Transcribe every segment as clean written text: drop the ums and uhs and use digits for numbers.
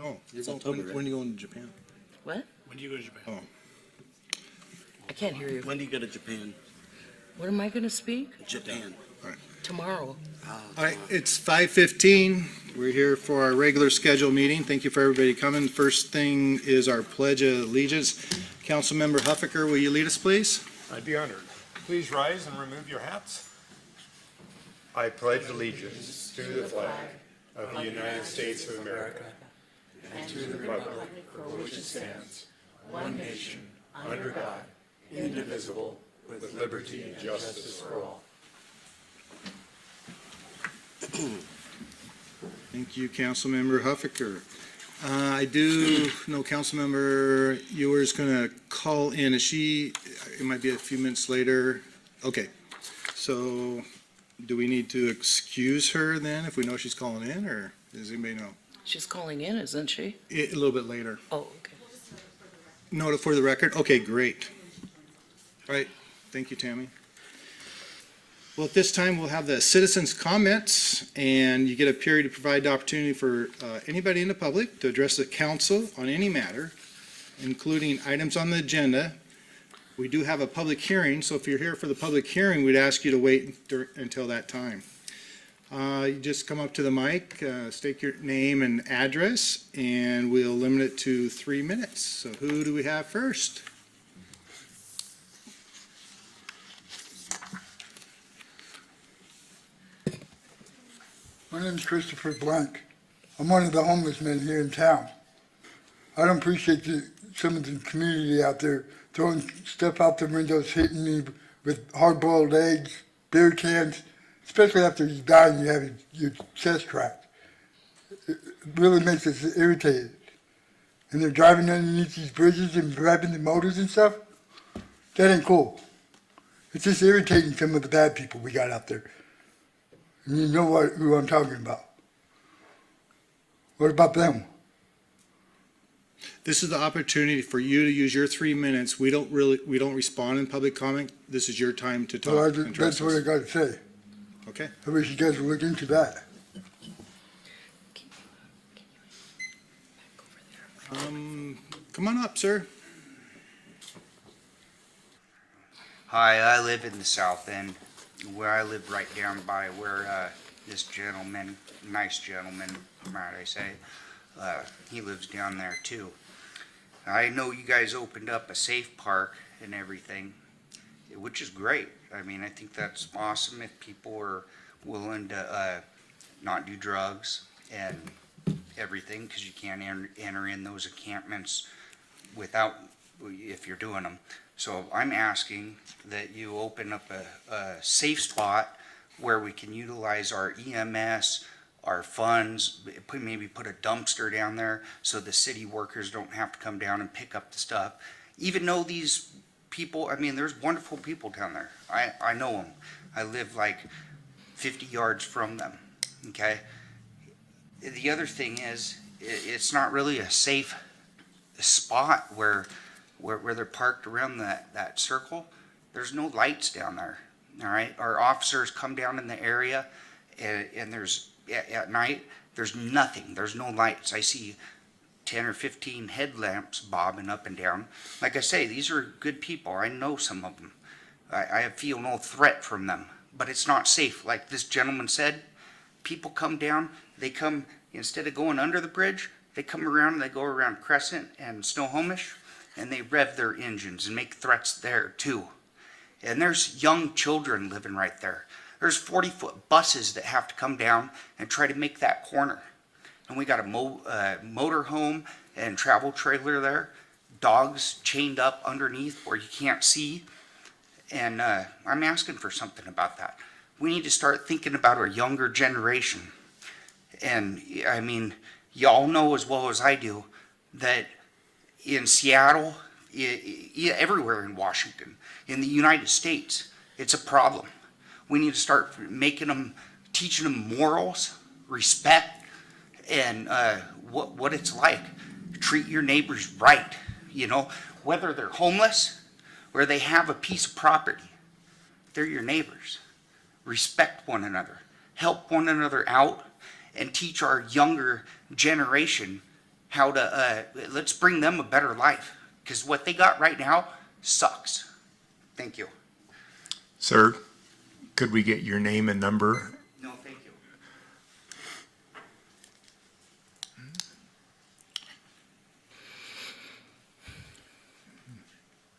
Oh, It's October, when right? are you going to Japan? What? When do you go to Japan? Oh, I can't hear you. When do you go to Japan? What am I going to speak? Japan. Tomorrow. all right, it's 5:15. We're here for our regular scheduled meeting. Thank you for everybody coming. First thing is our Pledge of Allegiance. Councilmember Huffaker, will you lead us, please? I'd be honored. Please rise and remove your hats. I pledge allegiance to the flag of the United States of America and to the republic for which it stands, one nation, under God, indivisible, with liberty and justice for all. Thank you, Councilmember Huffaker. I do know Councilmember Ewer's going to call in. Is she, it might be a few minutes later. Okay, so do we need to excuse her then if we know she's calling in, or does anybody know? She's calling in, isn't she? A little bit later. Oh, okay. Note it for the record? Okay, great. All right, thank you, Tammy. Well, at this time, we'll have the citizens' comments, and you get a period to provide the opportunity for anybody in the public to address the council on any matter, including items on the agenda. We do have a public hearing, so if you're here for the public hearing, we'd ask you to wait until that time. You just come up to the mic, state your name and address, and we'll limit it to 3 minutes. So who do we have first? My name is Christopher Blank. I'm one of the homeless men here in town. I don't appreciate some of the community out there throwing stuff out the windows, hitting me with hard-boiled eggs, beer cans, especially after you die and you have your chest cracked. It really makes us irritated. And they're driving underneath these bridges and grabbing the motors and stuff. That ain't cool. It's just irritating some of the bad people we got out there. And you know who I'm talking about. What about them? This is the opportunity for you to use your 3 minutes. We don't respond in public comment. This is your time to talk. So and address that's what I us. got to say. Okay. I wish you guys would look into that. Come on up, sir. Hi, I live in the south end, where I live right down by where this gentleman, nice gentleman, might I say, he lives down there too. I know you guys opened up a safe park and everything, which is great. I mean, I think that's awesome if people are willing to not do drugs and everything, because you can't enter in those encampments without, if you're doing them. So I'm asking that you open up a safe spot where we can utilize our EMS, our funds, maybe put a dumpster down there so the city workers don't have to come down and pick up the stuff. Even though these people, I mean, there's wonderful people down there. I know them. I live like 50 yards from them, okay? The other thing is, it's not really a safe spot where they're parked around that circle. There's no lights down there, all right? Our officers come down in the area and there's, at night, there's nothing. There's no lights. I see 10 or 15 headlamps bobbing up and down. Like I say, these are good people. I know some of them. I feel no threat from them, but it's not safe. Like this gentleman said, people come down, they come, instead of going under the bridge, they come around, they go around Crescent and Snohomish, and they rev their engines and make threats there too. And there's young children living right there. There's 40-foot buses that have to come down and try to make that corner. And we got a motor home and travel trailer there, dogs chained up underneath where you can't see. And I'm asking for something about that. We need to start thinking about our younger generation. And I mean, y'all know as well as I do that in Seattle, everywhere in Washington, in the United States, it's a problem. We need to start making them, teaching them morals, respect, and what it's like. Treat your neighbors right, you know, whether they're homeless or they have a piece of property. They're your neighbors. Respect one another, help one another out, and teach our younger generation how to, let's bring them a better life, because what they got right now sucks. Thank you. Sir, could we get your name and number? No, thank you.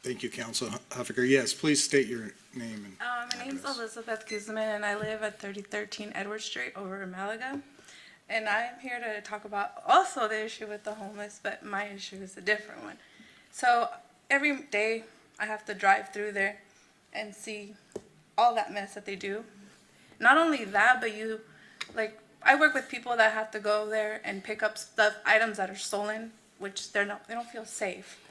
Thank you, Council Huffaker. Yes, please state your name and My name's Elizabeth Guzman, and I live at 3013 Edward Street over in Malaga. And I'm here to talk about also the issue with the homeless, but my issue is a different one. So every day I have to drive through there and see all that mess that they do. Not only that, but I work with people that have to go there and pick up items that are stolen, which they don't feel safe.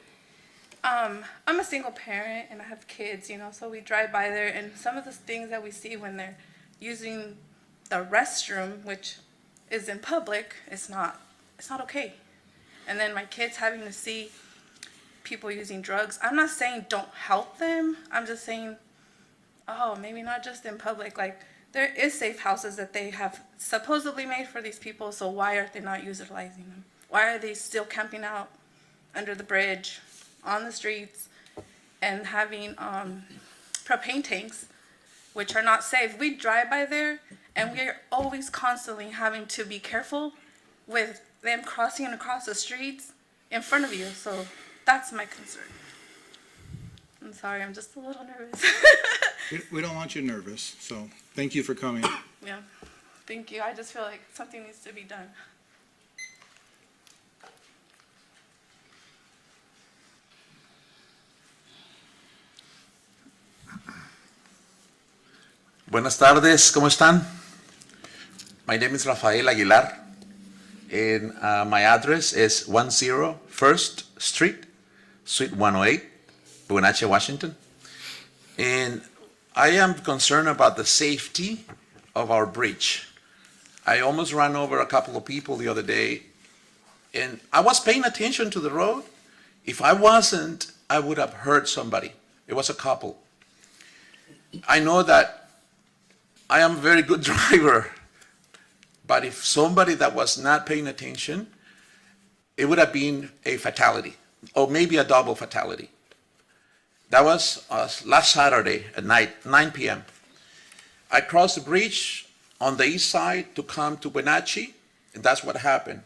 I'm a single parent and I have kids, so we drive by there, and some of the things that we see when they're using the restroom, which is in public, it's not okay. And then my kids having to see people using drugs. I'm not saying don't help them. I'm just saying, maybe not just in public. Like, there is safe houses that they have supposedly made for these people, so why are they not utilizing them? Why are they still camping out under the bridge, on the streets, and having propane tanks, which are not safe? We drive by there, and we're always constantly having to be careful with them crossing across the streets in front of you. So that's my concern. I'm sorry, I'm just a little nervous. we don't want you nervous, so thank you for coming. Yeah, thank you. I just feel like something needs to be done. Buenas tardes, ¿cómo están? My name is Rafael Aguilar, and my address is 10 First Street, Suite 108, Wenatchee, Washington. And I am concerned about the safety of our bridge. I almost ran over a couple of people the other day, and I was paying attention to the road. If I wasn't, I would have hurt somebody. It was a couple. I know that I am a very good driver, but if somebody that was not paying attention, it would have been a fatality, or maybe a double fatality. That was last Saturday at night, 9 p.m. I crossed the bridge on the east side to come to Wenatchee, and that's what happened.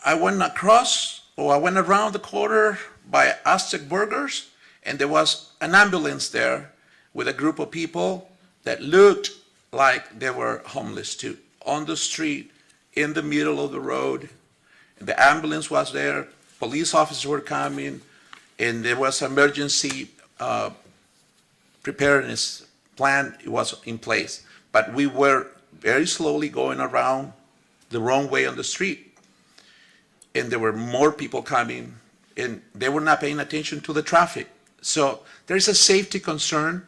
I went around the corner by Aztec Burgers, and there was an ambulance there with a group of people that looked like they were homeless too, on the street, in the middle of the road. The ambulance was there, police officers were coming, and there was emergency preparedness plan. It was in place. But we were very slowly going around the wrong way on the street. And there were more people coming, and they were not paying attention to the traffic. So there's a safety concern.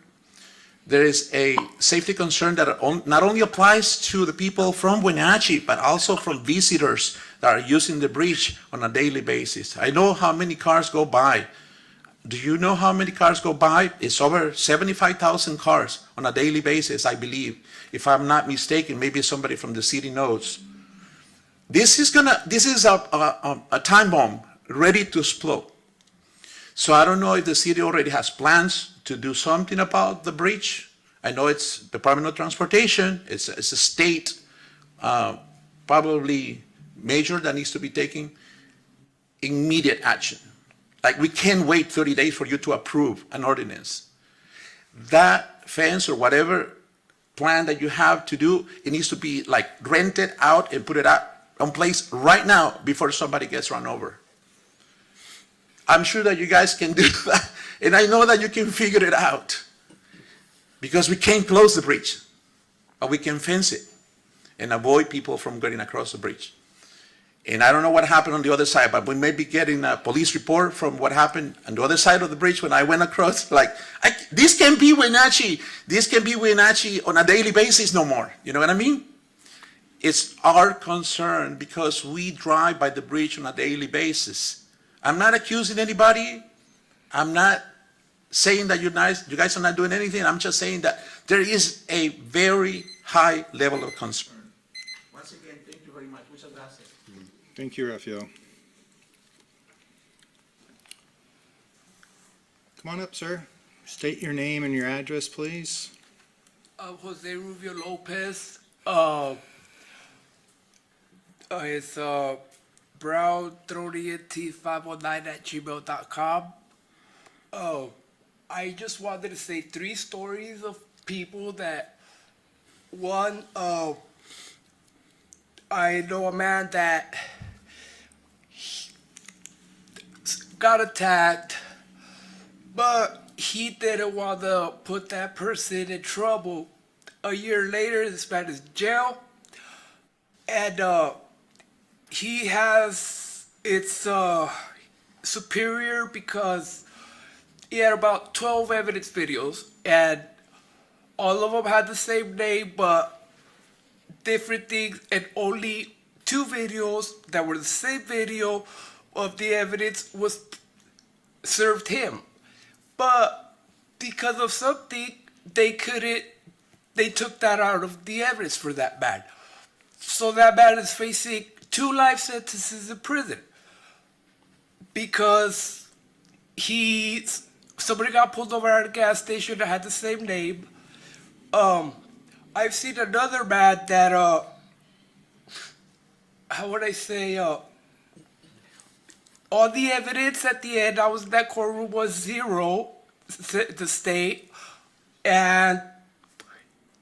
There is a safety concern that not only applies to the people from Wenatchee, but also from visitors that are using the bridge on a daily basis. I know how many cars go by. Do you know how many cars go by? It's over 75,000 cars on a daily basis, I believe. If I'm not mistaken, maybe somebody from the city knows. This is a time bomb ready to explode. So I don't know if the city already has plans to do something about the bridge. I know it's Department of Transportation, it's a state probably measure that needs to be taken immediate action. Like, we can't wait 30 days for you to approve an ordinance. That fence or whatever plan that you have to do, it needs to be like rented out and put it out on place right now before somebody gets run over. I'm sure that you guys can do that, and I know that you can figure it out, because we can't close the bridge, but we can fence it and avoid people from getting across the bridge. And I don't know what happened on the other side, but we may be getting a police report from what happened on the other side of the bridge when I went across. This can be Wenatchee. This can be Wenatchee on a daily basis no more. You know what I mean? It's our concern because we drive by the bridge on a daily basis. I'm not accusing anybody. I'm not saying that you guys are not doing anything. I'm just saying that there is a very high level of concern. Once again, thank you very much. Muchas gracias. Thank you, Raphael. Come on up, sir. State your name and your address, please. Jose Rubio Lopez. It's brown30t519@gmail.com. I just wanted to say 3 stories of people that, one, I know a man that got attacked, but he didn't want to put that person in trouble. A year later, this man is in jail, and he has it's superior because he had about 12 evidence videos, and all of them had the same name, but different things, and only 2 videos that were the same video of the evidence was served him. But because of something, they took that out of the evidence for that man. So that man is facing 2 life sentences in prison because somebody got pulled over at a gas station that had the same name. I've seen another man that, how would I say, all the evidence at the end, I was in that courtroom, was 0, the state, and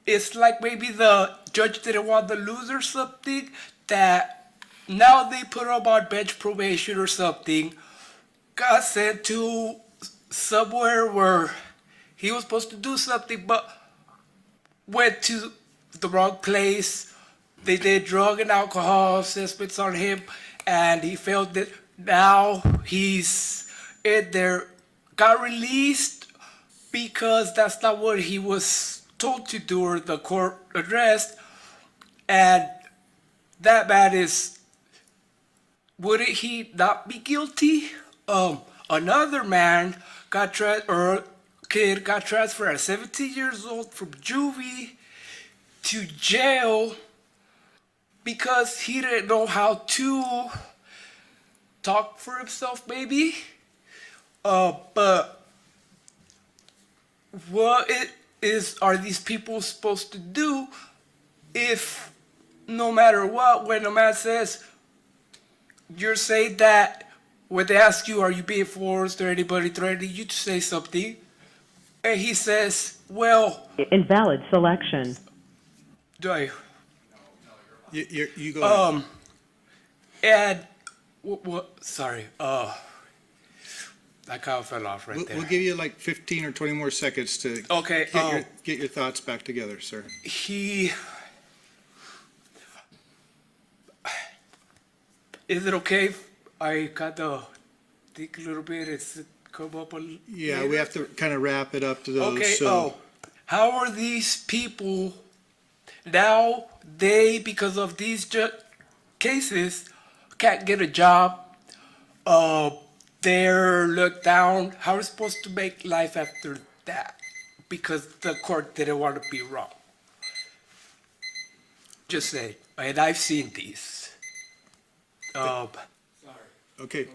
it's like maybe the judge didn't want to lose or something, that now they put him on bench probation or something, got sent to somewhere where he was supposed to do something, but went to the wrong place. They did drug and alcohol assessments on him, and he failed it. Now he's in there, got released because that's not what he was told to do or the court addressed. And that man wouldn't he not be guilty? Another man kid got transferred at 17 years old from juvie to jail because he didn't know how to talk for himself, maybe. But what are these people supposed to do if no matter what, when a man says, you're saying that when they ask you, are you being forced or anybody threatening you to say something? And he says, well, invalid selection. You go ahead. And sorry, that kind of fell off right there. We'll give you like 15 or 20 more seconds to Okay, get your thoughts back together, sir. Is it okay if I kind of think a little bit and come up a little? Yeah, we have to kind of wrap it up to those. Okay, so. how are these people now, because of these cases, can't get a job, they're looked down. How are we supposed to make life after that? Because the court didn't want to be wrong. Just say, and I've seen these. Okay.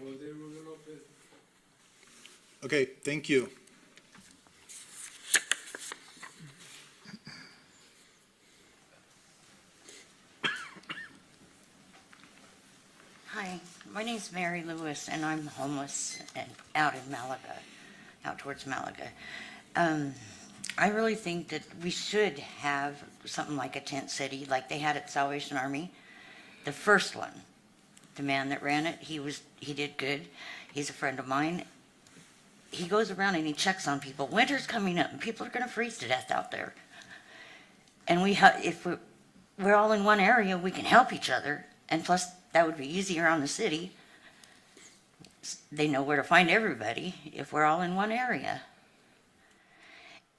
Okay, thank you. Hi, my name's Mary Lewis, and I'm homeless and out in Malaga, out towards Malaga. I really think that we should have something like a tent city, like they had at Salvation Army. The first one, the man that ran it, he did good. He's a friend of mine. He goes around and he checks on people. Winter's coming up, and people are going to freeze to death out there. And if we're all in one area, we can help each other, and plus that would be easier on the city. They know where to find everybody if we're all in one area.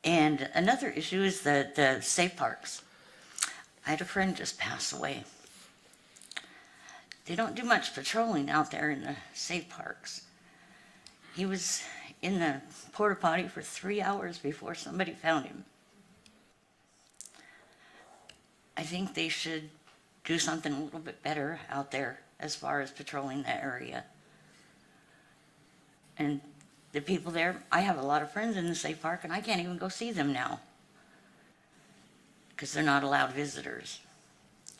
And another issue is the safe parks. I had a friend just pass away. They don't do much patrolling out there in the safe parks. He was in the porta potty for 3 hours before somebody found him. I think they should do something a little bit better out there as far as patrolling the area. And the people there, I have a lot of friends in the state park, and I can't even go see them now because they're not allowed visitors.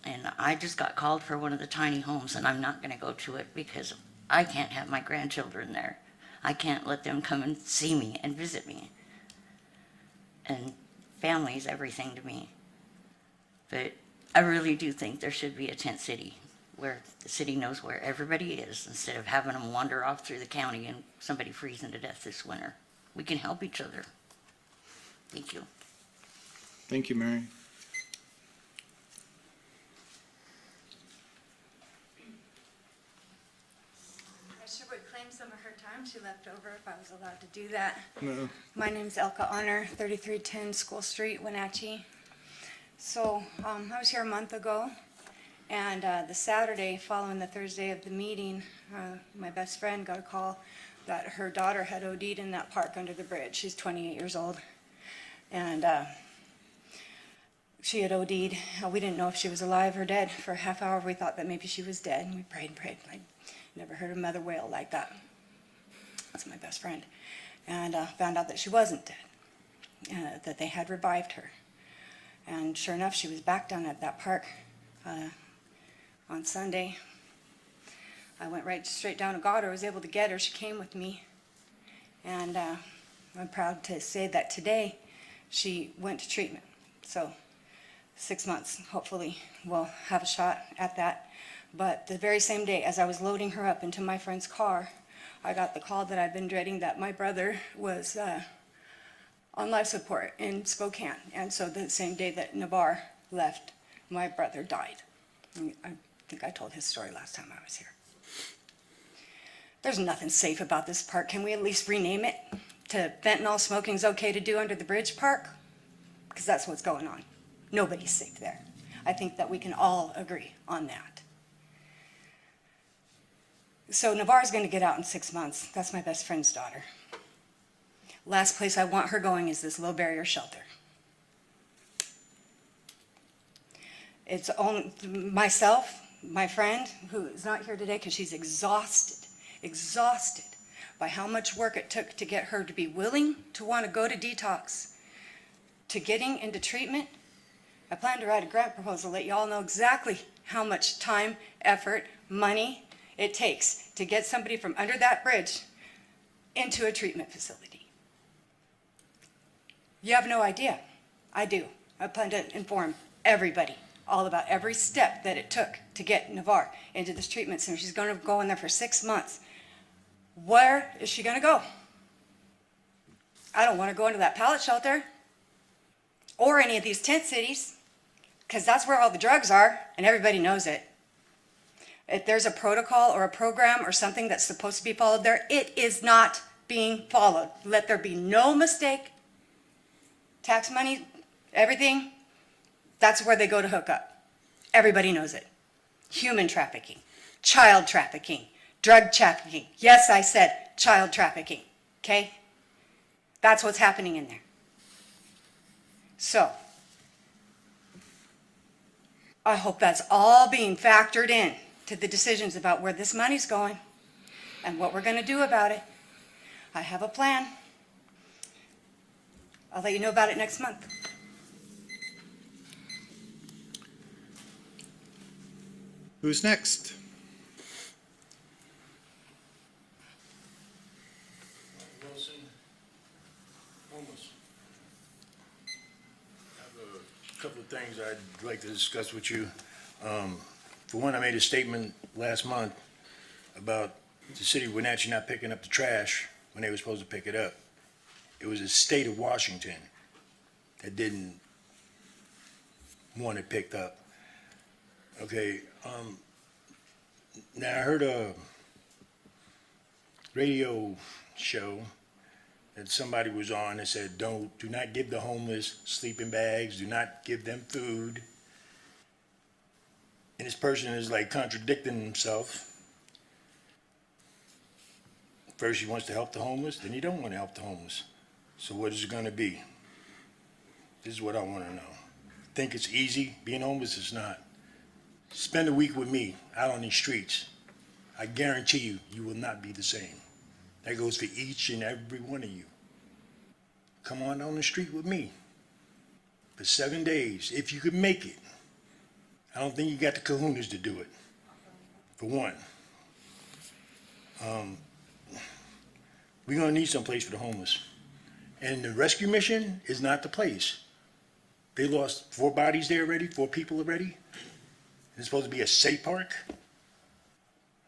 And I just got called for one of the tiny homes, and I'm not going to go to it because I can't have my grandchildren there. I can't let them come and see me and visit me. And family is everything to me. But I really do think there should be a tent city where the city knows where everybody is instead of having them wander off through the county and somebody freezing to death this winter. We can help each other. Thank you. Thank you, Mary. I sure would claim some of her time she left over if I was allowed to do that. No. My name's Elka Honor, 3310 School Street, Wenatchee. So I was here a month ago, and the Saturday following the Thursday of the meeting, my best friend got a call that her daughter had OD'd in that park under the bridge. She's 28 years old, and she had OD'd. We didn't know if she was alive or dead. For a half hour, we thought that maybe she was dead, and we prayed and prayed. I never heard a mother wail like that. That's my best friend. And found out that she wasn't dead, that they had revived her. And sure enough, she was back down at that park on Sunday. I went right straight down to God. I was able to get her. She came with me. And I'm proud to say that today she went to treatment. So 6 months, hopefully, we'll have a shot at that. But the very same day, as I was loading her up into my friend's car, I got the call that I've been dreading, that my brother was on life support in Spokane. And so the same day that Navarre left, my brother died. I think I told his story last time I was here. There's nothing safe about this park. Can we at least rename it to fentanyl smoking's okay to do under the bridge park? Because that's what's going on. Nobody's safe there. I think that we can all agree on that. So Navarre's going to get out in 6 months. That's my best friend's daughter. Last place I want her going is this low barrier shelter. It's only myself, my friend, who is not here today because she's exhausted by how much work it took to get her to be willing to want to go to detox, to getting into treatment. I plan to write a grant proposal, let you all know exactly how much time, effort, money it takes to get somebody from under that bridge into a treatment facility. You have no idea. I do. I plan to inform everybody all about every step that it took to get Navarre into this treatment center. She's going to go in there for 6 months. Where is she going to go? I don't want to go into that pallet shelter or any of these tent cities, because that's where all the drugs are, and everybody knows it. If there's a protocol or a program or something that's supposed to be followed there, it is not being followed. Let there be no mistake. Tax money, everything, that's where they go to hook up. Everybody knows it. Human trafficking, child trafficking, drug trafficking. Yes, I said child trafficking, okay? That's what's happening in there. So, I hope that's all being factored in to the decisions about where this money's going and what we're going to do about it. I have a plan. I'll let you know about it next month. Who's next? Wilson, homeless. I have a couple of things I'd like to discuss with you. For one, I made a statement last month about the city of Wenatchee not picking up the trash when they were supposed to pick it up. It was the state of Washington that didn't want it picked up. Okay, now I heard a radio show that somebody was on that said, do not give the homeless sleeping bags, do not give them food. And this person is like contradicting himself. First he wants to help the homeless, then he don't want to help the homeless. So what is it going to be? This is what I want to know. Think it's easy being homeless? It's not. spend a week with me out on these streets. I guarantee you, you will not be the same. That goes for each and every one of you. Come on down the street with me for 7 days, if you could make it. I don't think you got the kahunas to do it, for one. We're gonna need some place for the homeless. And the rescue mission is not the place. They lost 4 bodies there already, 4 people already. It's supposed to be a safe park.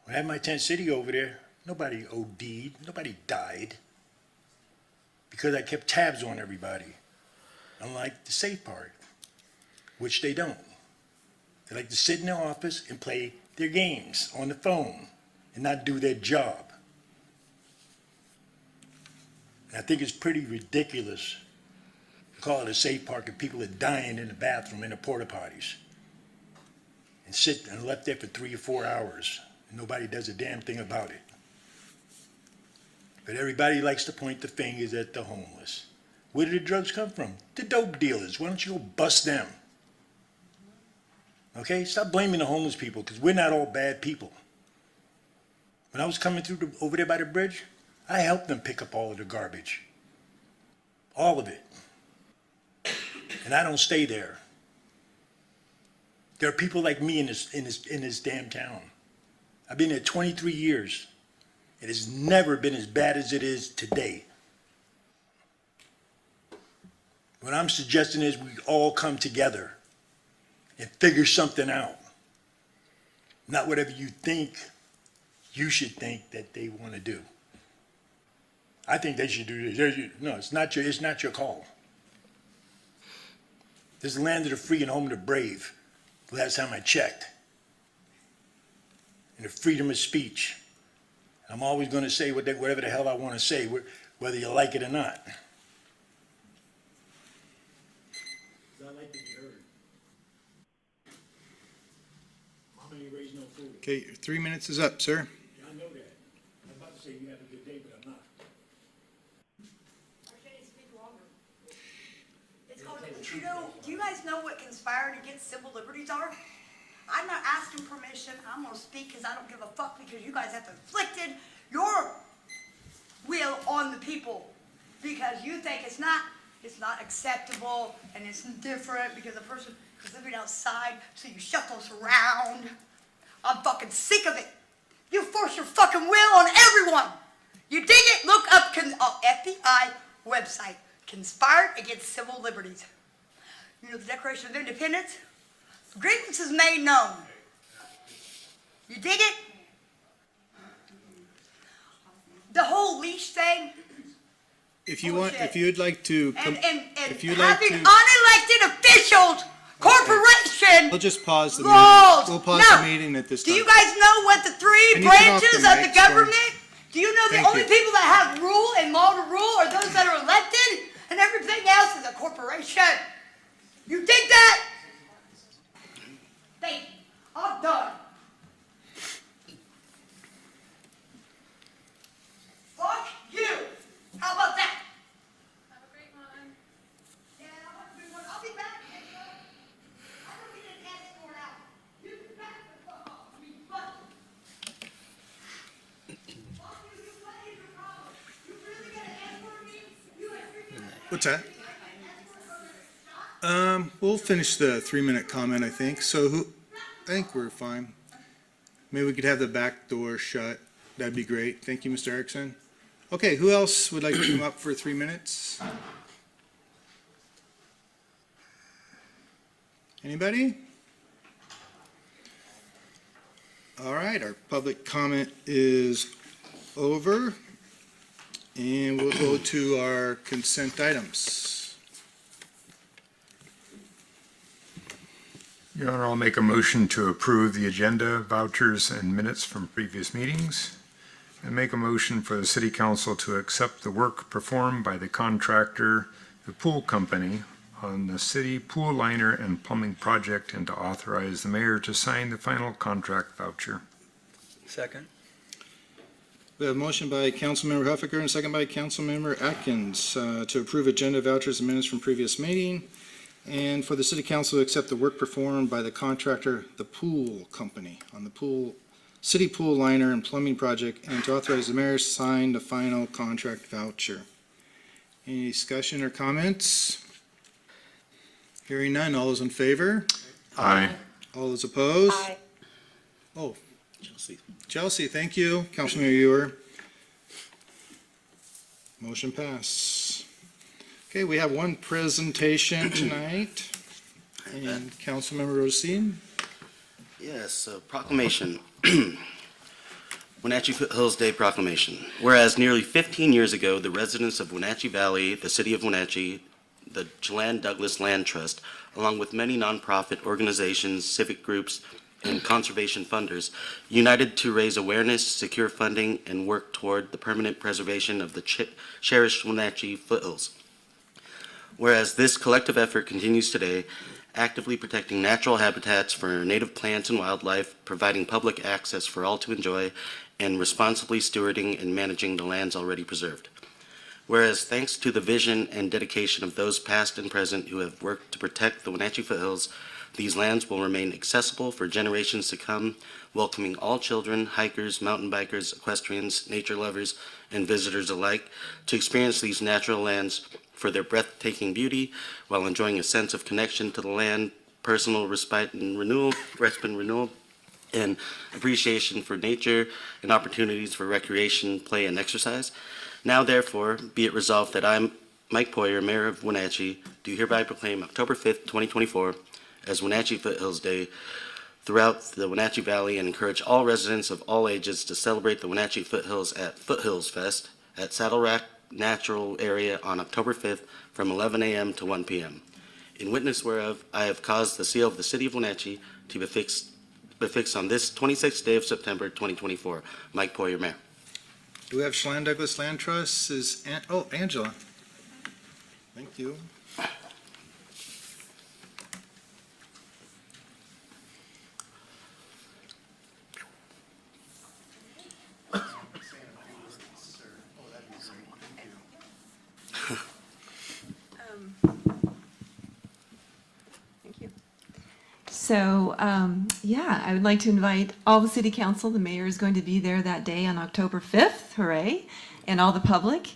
When I had my tent city over there, nobody OD'd, nobody died. Because I kept tabs on everybody. Unlike the safe park, which they don't. They like to sit in their office and play their games on the phone and not do their job. And I think it's pretty ridiculous to call it a safe park if people are dying in the bathroom in the porta potties and sit and left there for 3 or 4 hours and nobody does a damn thing about it. But everybody likes to point the fingers at the homeless. Where do the drugs come from? The dope dealers. Why don't you go bust them? Okay, stop blaming the homeless people because we're not all bad people. When I was coming through over there by the bridge, I helped them pick up all of the garbage. All of it. And I don't stay there. There are people like me in this damn town. I've been there 23 years. It has never been as bad as it is today. What I'm suggesting is we all come together and figure something out. Not whatever you think you should think that they want to do. I think they should do this. No, it's not your call. This is the land of the free and home of the brave. The last time I checked. And the freedom of speech. I'm always going to say whatever the hell I want to say, whether you like it or not. I like to be heard. Mama ain't raised no fool. Okay, your 3 minutes is up, sir. Yeah, I know that. I'm about to say you have a good day, but I'm not. Do you guys know what conspiring against civil liberties are? I'm not asking permission. I'm gonna speak because I don't give a fuck because you guys have inflicted your will on the people because you think it's not acceptable and it's different because the person is living outside, so you shuffle us around. I'm fucking sick of it. You force your fucking will on everyone. You dig it? Look up FBI website. Conspired against civil liberties. You know the Declaration of Independence? Grievances made known. You dig it? The whole leash thing. If you want, Bullshit. if you'd like to, And if you'd like having to, unelected officials, corporation, we'll just pause the laws. meeting. We'll pause No. the meeting at this Do time. you guys know what the three Can you turn off branches the of the mic, sorry? government? Do you know the Thank only you. people that have rule and law to rule are those that are elected, and everything else is a corporation? You dig that? Thank you. I'm done. Fuck you. How about that? Have a great one. Yeah, I'll be back. I don't get an escort out. You can back the fuck off. I mean, fuck you. Fuck you. What is your problem? You really gonna escort me? You escort me? What's that? We'll finish the 3-minute comment, I think. I think we're fine. Maybe we could have the back door shut. That'd be great. Thank you, Mr. Erickson. Okay, who else would like to come up for 3 minutes? Anybody? All right, our public comment is over. And we'll go to our consent items. Your Honor, I'll make a motion to approve the agenda, vouchers, and minutes from previous meetings, and make a motion for the City Council to accept the work performed by the contractor, the pool company, on the city pool liner and plumbing project, and to authorize the mayor to sign the final contract voucher. Second. We have a motion by Councilmember Huffaker and a second by Councilmember Atkins to approve agenda vouchers and minutes from previous meeting. And for the city council to accept the work performed by the contractor, the pool company, on the city pool liner and plumbing project, and to authorize the mayor to sign the final contract voucher. Any discussion or comments? Hearing none, all those in favor? Aye. All those opposed? Aye. Oh, Chelsea, thank you. Councilman Ewer. Motion pass. Okay, we have one presentation tonight. And Councilmember Rosine. Yes, proclamation. Wenatchee Foothills Day Proclamation. Whereas nearly 15 years ago, the residents of Wenatchee Valley, the city of Wenatchee, the Chelan Douglas Land Trust, along with many nonprofit organizations, civic groups, and conservation funders, united to raise awareness, secure funding, and work toward the permanent preservation of the cherished Wenatchee Foothills. Whereas this collective effort continues today, actively protecting natural habitats for native plants and wildlife, providing public access for all to enjoy, and responsibly stewarding and managing the lands already preserved. Whereas thanks to the vision and dedication of those past and present who have worked to protect the Wenatchee Foothills, these lands will remain accessible for generations to come, welcoming all children, hikers, mountain bikers, equestrians, nature lovers, and visitors alike to experience these natural lands for their breathtaking beauty while enjoying a sense of connection to the land, personal respite and renewal, and appreciation for nature and opportunities for recreation, play, and exercise. Now, therefore, be it resolved that I, Mike Poyer, Mayor of Wenatchee, do hereby proclaim October 5th, 2024 as Wenatchee Foothills Day throughout the Wenatchee Valley and encourage all residents of all ages to celebrate the Wenatchee Foothills at Foothills Fest at Saddle Rack Natural Area on October 5th from 11 a.m. to 1 p.m. In witness whereof, I have caused the seal of the city of Wenatchee to be fixed on this 26th day of September 2024. Mike Poyer, Mayor. Do we have Chelan Douglas Land Trust? Angela. Thank you. Thank you. So, I would like to invite all the city council, the mayor is going to be there that day on October 5th, hooray, and all the public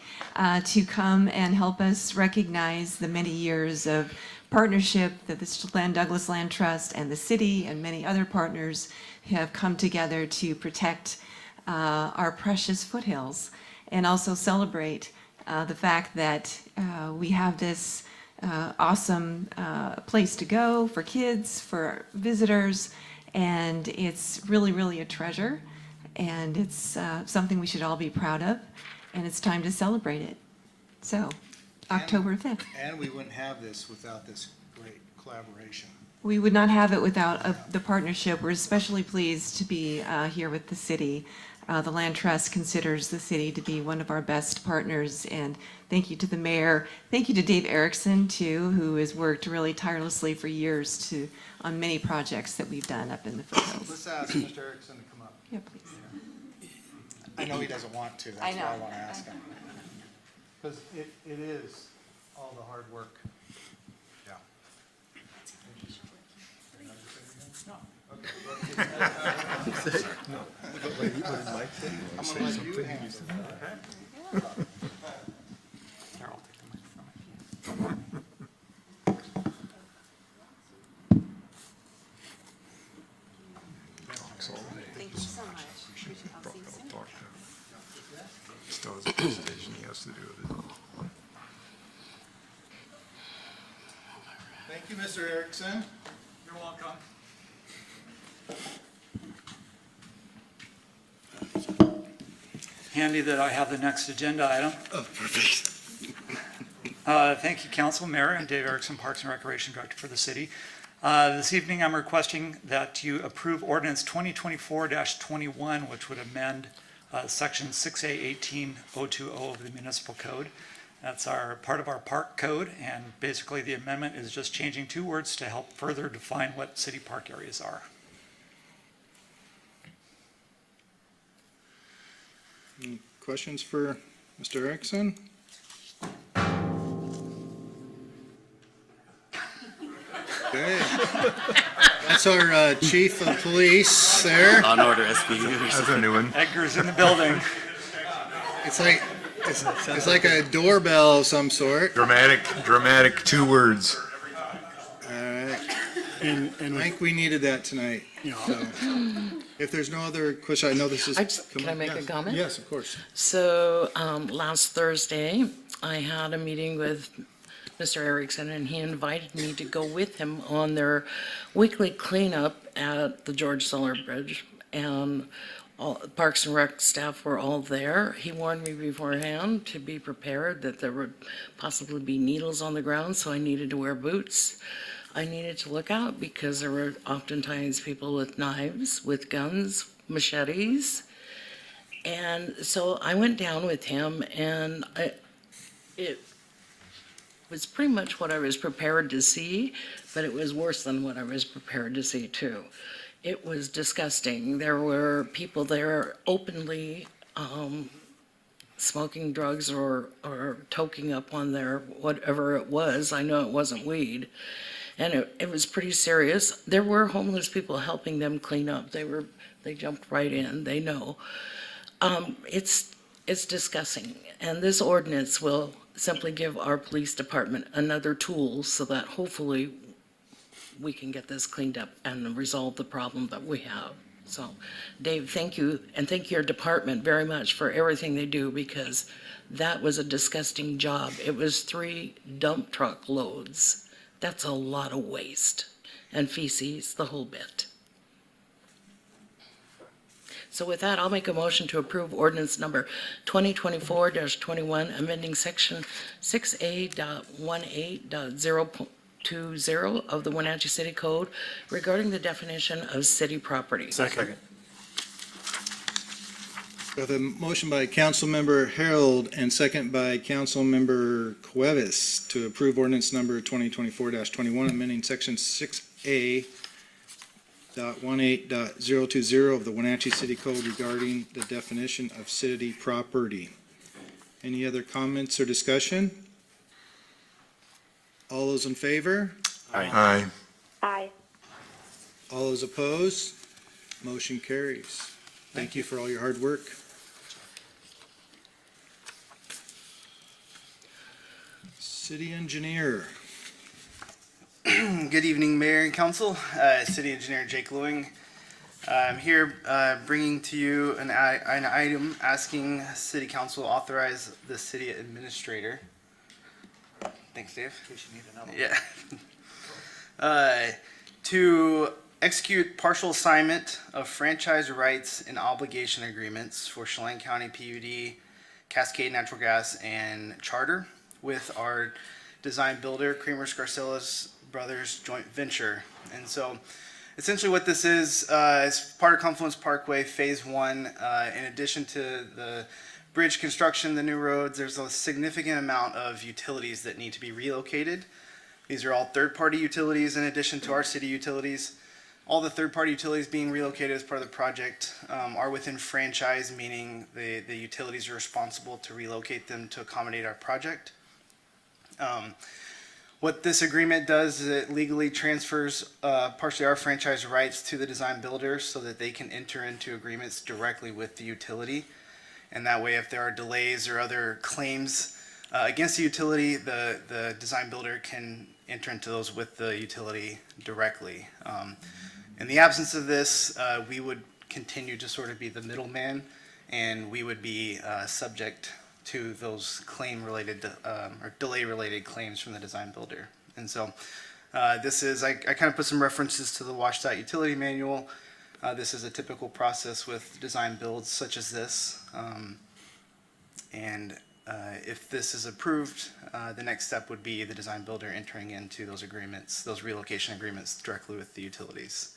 to come and help us recognize the many years of partnership that the Chelan Douglas Land Trust and the city and many other partners have come together to protect our precious foothills and also celebrate the fact that we have this awesome place to go for kids, for visitors, and it's really, really a treasure, and it's something we should all be proud of, and it's time to celebrate it. So, October 5th. And we wouldn't have this without this great collaboration. We would not have it without the partnership. We're especially pleased to be here with the city. The Land Trust considers the city to be one of our best partners, and thank you to the mayor. Thank you to Dave Erickson, too, who has worked really tirelessly for years on many projects that we've done up in the foothills. Let's ask Mr. Erickson to come up. Yeah, please. I know he doesn't want to, that's I know. why I want to ask him. Because it is all the hard work. Yeah. I'm gonna let you handle it. Thank you so much. I'll see you soon. Still has a presentation he has to do with it. Thank you, Mr. Erickson. You're welcome. Handy that I have the next agenda item. Oh, perfect. Thank you, Council, Mayor, and Dave Erickson, Parks and Recreation Director for the city. This evening, I'm requesting that you approve ordinance 2024-21, which would amend section 6A18020 of the municipal code. That's part of our park code, and basically the amendment is just changing 2 words to help further define what city park areas are. Any questions for Mr. Erickson? Okay. That's our chief of police there. On order, SP. That's a new one. Edgar's in the building. It's like a doorbell of some sort. Dramatic 2 words. All right. And I think we needed that tonight. So, if there's no other question, I know this is. Can I make a comment? Yes, of course. So, last Thursday, I had a meeting with Mr. Erickson, and he invited me to go with him on their weekly cleanup at the George Seller Bridge. And all Parks and Rec staff were all there. He warned me beforehand to be prepared that there would possibly be needles on the ground, so I needed to wear boots. I needed to look out because there were oftentimes people with knives, with guns, machetes. And so I went down with him, and it was pretty much what I was prepared to see, but it was worse than what I was prepared to see too. It was disgusting. There were people there openly smoking drugs or toking up on their whatever it was. I know it wasn't weed. And it was pretty serious. There were homeless people helping them clean up. They jumped right in, they know. It's disgusting. And this ordinance will simply give our police department another tool so that hopefully we can get this cleaned up and resolve the problem that we have. So, Dave, thank you, and thank your department very much for everything they do, because that was a disgusting job. It was 3 dump truck loads. That's a lot of waste and feces, the whole bit. So with that, I'll make a motion to approve ordinance number 2024-21, amending section 6A.18.020 of the Wenatchee City Code regarding the definition of city property. Second. With a motion by Councilmember Harold and second by Councilmember Cuevas to approve ordinance number 2024-21, amending section 6A.18.020 of the Wenatchee City Code regarding the definition of city property. Any other comments or discussion? All those in favor? Aye. Aye. All those opposed? Motion carries. Thank you for all your hard work. City engineer. Good evening, Mayor and Council. City Engineer Jake Lewing. I'm here bringing to you an item asking City Council to authorize the City Administrator. Thanks, Dave. Yeah. To execute partial assignment of franchise rights and obligation agreements for Chelan County PUD, Cascade Natural Gas, and Charter with our design builder, Kramer Scarcellas Brothers Joint Venture. And so essentially what this is part of Confluence Parkway Phase 1. In addition to the bridge construction, the new roads, there's a significant amount of utilities that need to be relocated. These are all third-party utilities in addition to our city utilities. All the third-party utilities being relocated as part of the project are within franchise, meaning the utilities are responsible to relocate them to accommodate our project. What this agreement does is it legally transfers partially our franchise rights to the design builder so that they can enter into agreements directly with the utility. And that way, if there are delays or other claims against the utility, the design builder can enter into those with the utility directly. In the absence of this, we would continue to sort of be the middleman, and we would be subject to those claim-related or delay-related claims from the design builder. And so this is, I kind of put some references to the WashDOT utility manual. This is a typical process with design builds such as this. And if this is approved, the next step would be the design builder entering into those agreements, those relocation agreements directly with the utilities.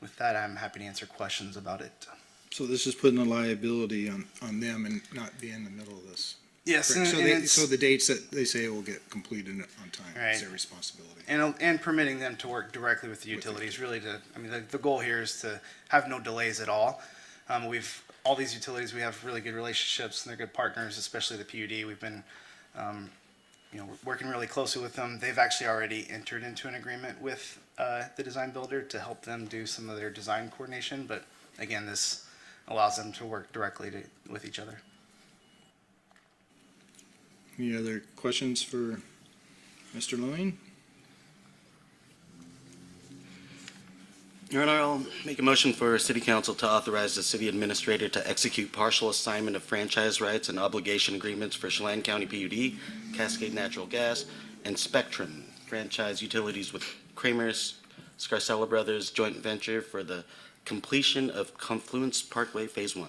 With that, I'm happy to answer questions about it. So this is putting a liability on them and not being in the middle of this. Yes, Correct. and So the dates that they say will get completed on time Right. is their responsibility. And permitting them to work directly with the utilities, really to, I mean, the goal here is to have no delays at all. All these utilities, we have really good relationships and they're good partners, especially the PUD. We've been we're working really closely with them. They've actually already entered into an agreement with the design builder to help them do some of their design coordination. But again, this allows them to work directly with each other. Any other questions for Mr. Lewin? All right, I'll make a motion for City Council to authorize the city administrator to execute partial assignment of franchise rights and obligation agreements for Chelan County PUD, Cascade Natural Gas, and Spectrum franchise utilities with Kramer's Scarcella Brothers joint venture for the completion of Confluence Parkway Phase 1.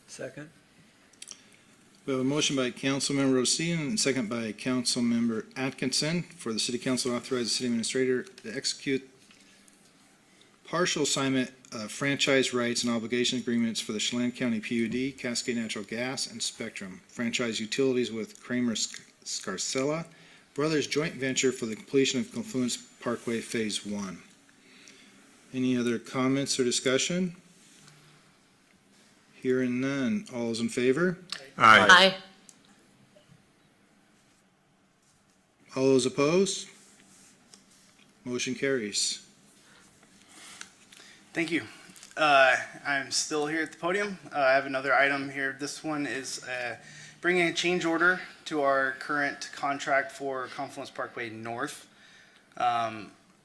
Second. We have a motion by Councilmember Rosine and a second by Councilmember Atkinson for the City Council to authorize the city administrator to execute partial assignment of franchise rights and obligation agreements for the Chelan County PUD, Cascade Natural Gas, and Spectrum franchise utilities with Kramer Scarcella Brothers joint venture for the completion of Confluence Parkway Phase 1. Any other comments or discussion? Hearing none. All those in favor? Aye. All those opposed? Motion carries. Thank you. I'm still here at the podium. I have another item here. This one is bringing a change order to our current contract for Confluence Parkway North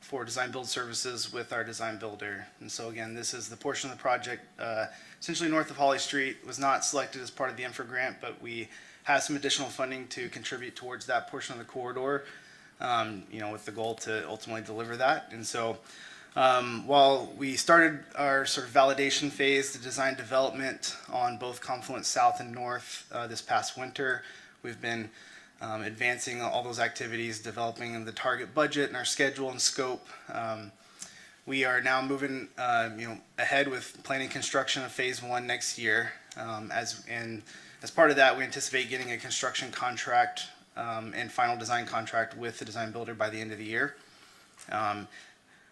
for design build services with our design builder. And so again, this is the portion of the project essentially north of Holly Street. Was not selected as part of the infra grant, but we have some additional funding to contribute towards that portion of the corridor, with the goal to ultimately deliver that. And so while we started our sort of validation phase, the design development on both Confluence South and North this past winter, we've been advancing all those activities, developing the target budget and our schedule and scope. We are now moving ahead with planning construction of Phase 1 next year. As part of that, we anticipate getting a construction contract and final design contract with the design builder by the end of the year.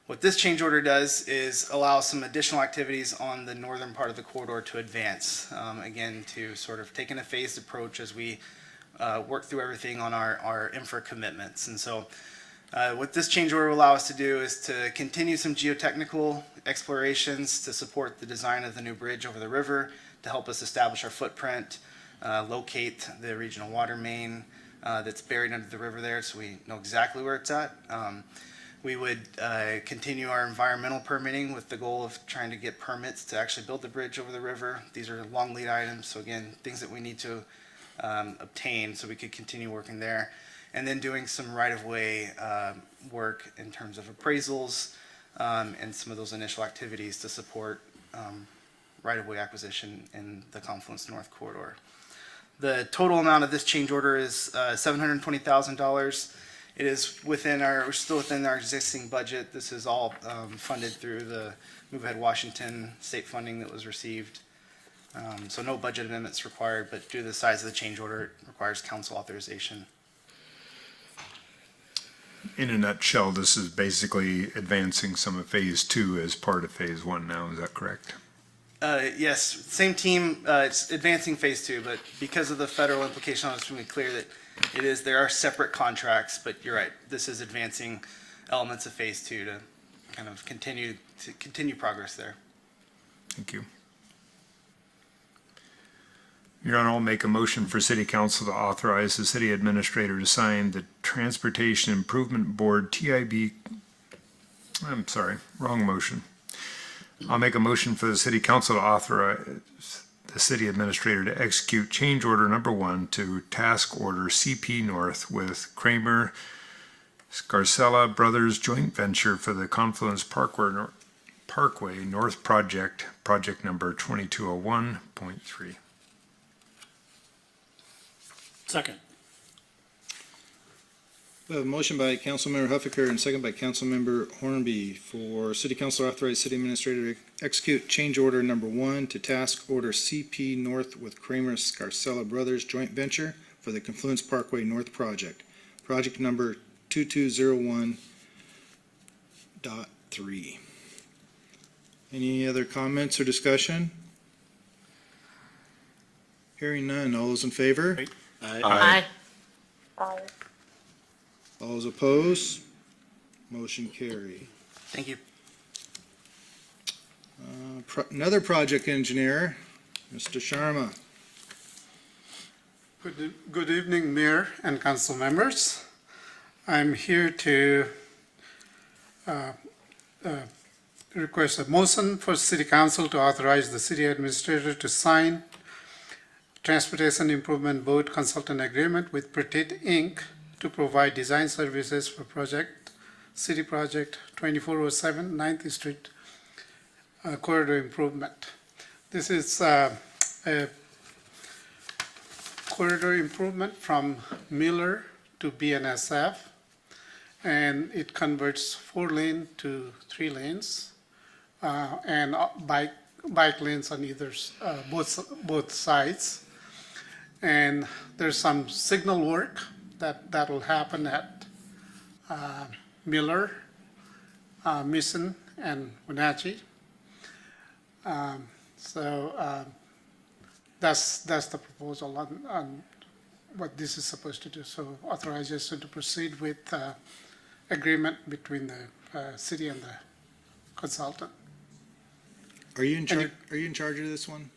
What this change order does is allow some additional activities on the northern part of the corridor to advance, again, to sort of taking a phased approach as we work through everything on our infra commitments. And so what this change order will allow us to do is to continue some geotechnical explorations to support the design of the new bridge over the river, to help us establish our footprint, locate the regional water main that's buried under the river there so we know exactly where it's at. We would continue our environmental permitting with the goal of trying to get permits to actually build the bridge over the river. These are long lead items, so again, things that we need to obtain so we could continue working there. And then doing some right-of-way work in terms of appraisals and some of those initial activities to support right-of-way acquisition in the Confluence North Corridor. The total amount of this change order is $720,000. It is we're still within our existing budget. This is all funded through the Move Ahead Washington state funding that was received. So no budget amendments required, but due to the size of the change order, it requires council authorization. In a nutshell, this is basically advancing some of Phase 2 as part of Phase 1 now, is that correct? Yes, same team. It's advancing Phase 2, but because of the federal implication, I want to be clear that there are separate contracts, but you're right. This is advancing elements of Phase 2 to kind of continue progress there. Thank you. Your Honor, I'll make a motion for City Council to authorize the city administrator to sign the Transportation Improvement Board TIB. I'm sorry, wrong motion. I'll make a motion for the City Council to authorize the city administrator to execute change order number 1 to task order CP North with Kramer Scarcella Brothers joint venture for the Confluence Parkway North project number 2201.3. Second. We have a motion by Councilmember Huffaker and second by Councilmember Hornby for City Council to authorize City Administrator to execute change order number 1 to task order CP North with Kramer Scarcella Brothers joint venture for the Confluence Parkway North project, project number 2201.3. Any other comments or discussion? Hearing none. All those in favor? Aye. All those opposed? Motion carry. Thank you. Another project engineer, Mr. Sharma. Good evening, Mayor and council members. I'm here to request a motion for City Council to authorize the city administrator to sign Transportation Improvement Board Consultant Agreement with Petit Inc. to provide design services for City Project 2407 9th Street Corridor Improvement. This is a corridor improvement from Miller to BNSF, and it converts 4 lane to 3 lanes, and bike lanes on both sides. And there's some signal work that will happen at Miller, Mission, and Wenatchee. That's the proposal on what this is supposed to do. So authorization to proceed with agreement between the city and the consultant. Are you in charge? Are you in charge of this one?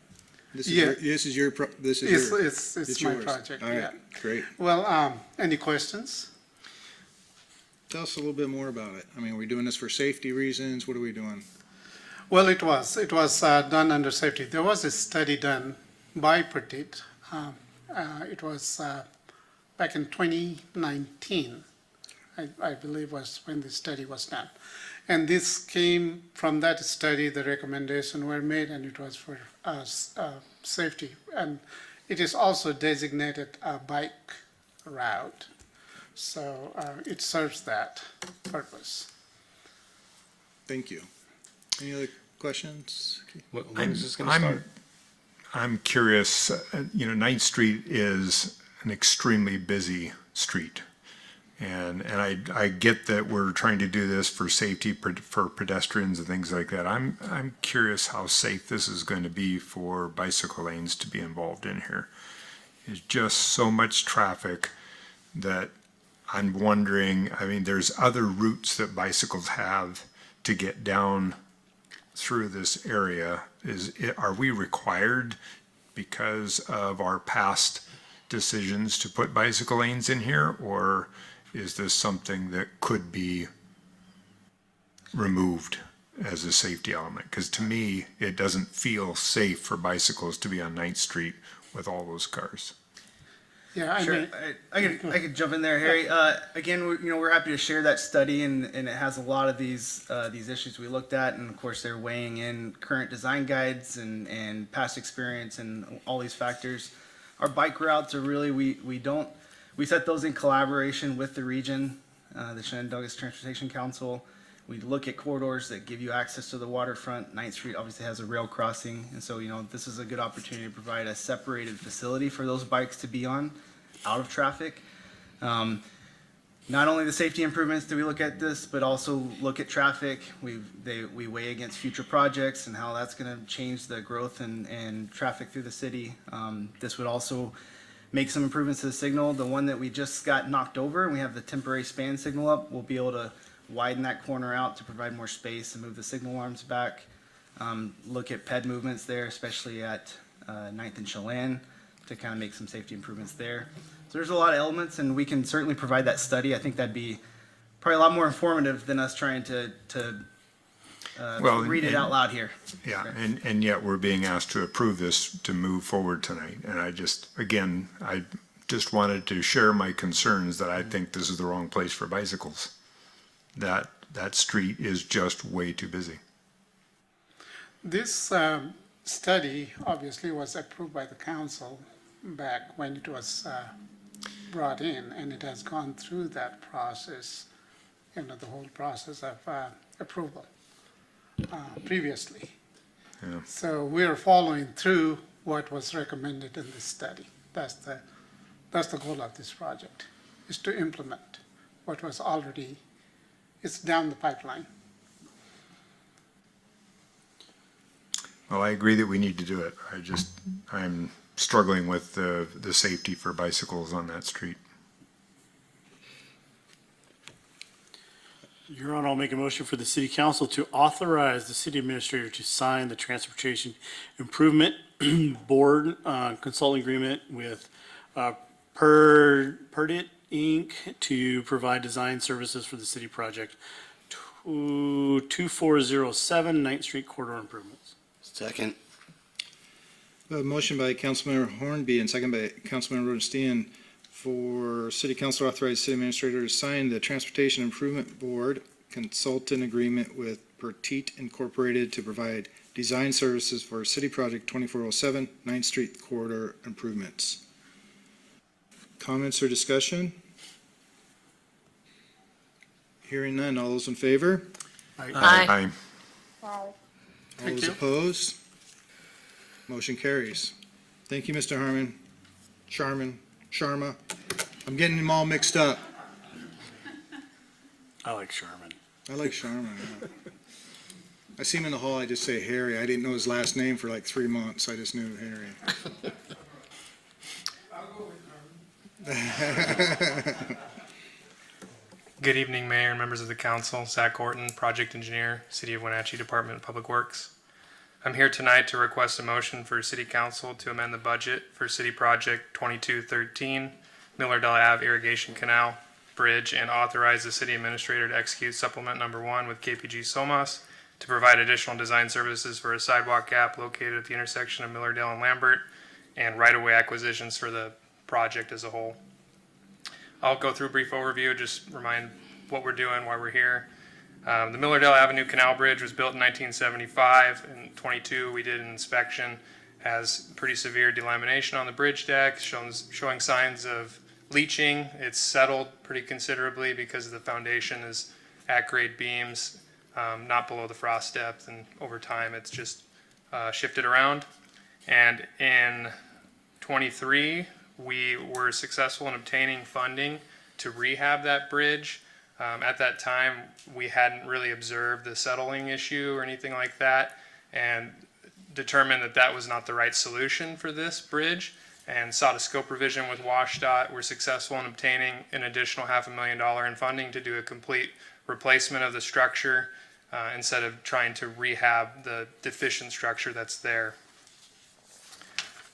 This is Yeah. This is your. It's my yours. project. All right. Yeah. Great. Well, any questions? Tell us a little bit more about it. I mean, are we doing this for safety reasons? What are we doing? Well, it was done under safety. There was a study done by Petit. It was back in 2019, I believe was when the study was done. And this came from that study, the recommendation were made, and it was for safety. And it is also designated a bike route. So it serves that purpose. Thank you. Any other questions? When is this going to start? I'm curious, 9th Street is an extremely busy street. And I get that we're trying to do this for safety for pedestrians and things like that. I'm curious how safe this is going to be for bicycle lanes to be involved in here. It's just so much traffic that I'm wondering, I mean, there's other routes that bicycles have to get down through this area. Are we required because of our past decisions to put bicycle lanes in here, or is this something that could be removed as a safety element? Because to me, it doesn't feel safe for bicycles to be on 9th Street with all those cars. Yeah, Sure. I could jump in there, Harry. Again, we're happy to share that study, and it has a lot of these issues we looked at, and of course they're weighing in current design guides and past experience and all these factors. Our bike routes are really we set those in collaboration with the region, the Shenandoah Transportation Council. We look at corridors that give you access to the waterfront. 9th Street obviously has a rail crossing, and so this is a good opportunity to provide a separated facility for those bikes to be on, out of traffic. Not only the safety improvements do we look at this, but also look at traffic. We weigh against future projects and how that's going to change the growth and traffic through the city. This would also make some improvements to the signal. The one that we just got knocked over, and we have the temporary span signal up, we'll be able to widen that corner out to provide more space and move the signal arms back. Look at ped movements there, especially at 9th and Chelan, to kind of make some safety improvements there. So there's a lot of elements, and we can certainly provide that study. I think that'd be probably a lot more informative than us trying to read it out loud here. Yeah, and yet we're being asked to approve this to move forward tonight. And I just wanted to share my concerns that I think this is the wrong place for bicycles. That street is just way too busy. This study obviously was approved by the council back when it was brought in, and it has gone through that process, the whole process of approval previously. Yeah. So we're following through what was recommended in this study. That's the goal of this project, is to implement what was already, it's down the pipeline. Well, I agree that we need to do it. I'm struggling with the safety for bicycles on that street. Your Honor, I'll make a motion for the city council to authorize the city administrator to sign the Transportation Improvement Board consulting agreement with Perdit Inc. to provide design services for the city project 2407 9th Street corridor improvements. Second. A motion by Councilmember Hornby and second by Councilmember Rodenstein for City Council to authorize City Administrator to sign the Transportation Improvement Board consultant agreement with Perdit Incorporated to provide design services for City Project 2407 9th Street corridor improvements. Comments or discussion? Hearing none. All those in favor? Aye. All those opposed? Motion carries. Thank you, Mr. Harmon. Sharma. I'm getting them all mixed up. I like Sherman. I like Sharma. Yeah. I see him in the hall, I just say Harry. I didn't know his last name for like 3 months. I just knew Harry. Good evening, Mayor and members of the council. Zach Orton, Project Engineer, City of Wenatchee Department of Public Works. I'm here tonight to request a motion for City Council to amend the budget for City Project 2213, Millerdale Ave Irrigation Canal Bridge, and authorize the City Administrator to execute Supplement Number 1 with KPG Somas to provide additional design services for a sidewalk gap located at the intersection of Millerdale and Lambert, and right-of-way acquisitions for the project as a whole. I'll go through a brief overview, just remind what we're doing, why we're here. The Millerdale Avenue Canal Bridge was built in 1975. In 22, we did an inspection. Has pretty severe delamination on the bridge deck, showing signs of leaching. It's settled pretty considerably because the foundation is at grade beams, not below the frost depth, and over time it's just shifted around. And in 23, we were successful in obtaining funding to rehab that bridge. At that time, we hadn't really observed the settling issue or anything like that, and determined that that was not the right solution for this bridge, and sought a scope revision with WashDOT. We're successful in obtaining an additional $500,000 in funding to do a complete replacement of the structure instead of trying to rehab the deficient structure that's there.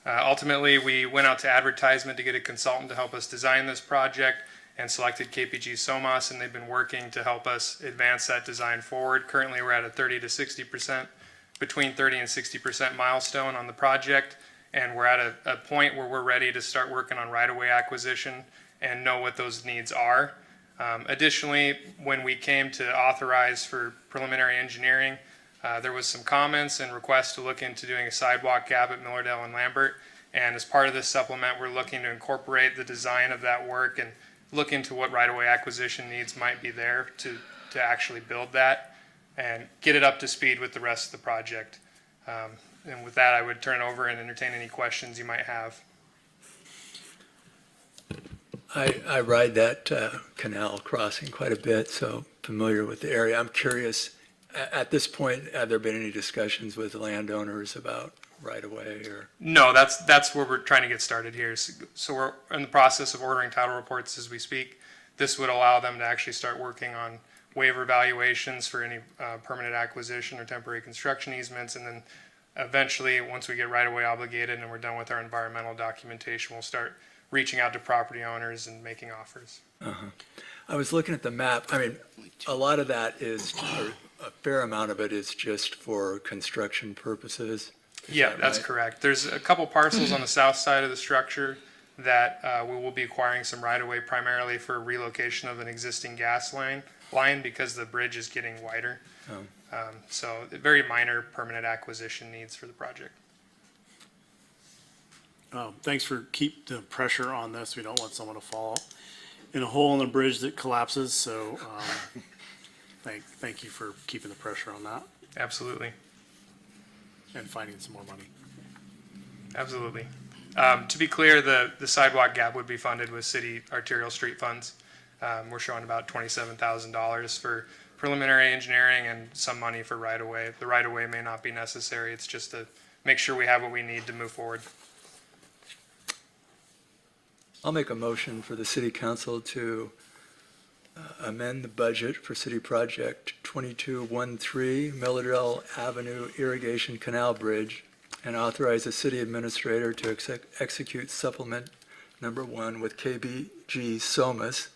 Ultimately, we went out to advertisement to get a consultant to help us design this project and selected KPG Somas, and they've been working to help us advance that design forward. Currently, we're at a 30 to 60%, between 30 and 60% milestone on the project, and we're at a point where we're ready to start working on right-of-way acquisition and know what those needs are. Additionally, when we came to authorize for preliminary engineering, there was some comments and requests to look into doing a sidewalk gap at Millerdale and Lambert. And as part of this supplement, we're looking to incorporate the design of that work and look into what right-of-way acquisition needs might be there to actually build that and get it up to speed with the rest of the project. And with that, I would turn it over and entertain any questions you might have. I ride that canal crossing quite a bit, so familiar with the area. I'm curious, at this point, have there been any discussions with landowners about right-of-way or? No, that's where we're trying to get started here. So we're in the process of ordering title reports as we speak. This would allow them to actually start working on waiver valuations for any permanent acquisition or temporary construction easements, and then eventually, once we get right-of-way obligated and we're done with our environmental documentation, we'll start reaching out to property owners and making offers. I was looking at the map. I mean, a lot of that is, or a fair amount of it is just for construction purposes. Yeah, that's correct. There's a couple parcels on the south side of the structure that we will be acquiring some right-of-way primarily for relocation of an existing gas line because the bridge is getting wider. So very minor permanent acquisition needs for the project. Thanks for keep the pressure on this. We don't want someone to fall in a hole in the bridge that collapses. So thank you for keeping the pressure on that. Absolutely. And finding some more money. Absolutely. To be clear, the sidewalk gap would be funded with city arterial street funds. We're showing about $27,000 for preliminary engineering and some money for right-of-way. The right-of-way may not be necessary. It's just to make sure we have what we need to move forward. I'll make a motion for the city council to amend the budget for City Project 2213 Millerdale Avenue Irrigation Canal Bridge and authorize the city administrator to execute supplement number 1 with KBG Somas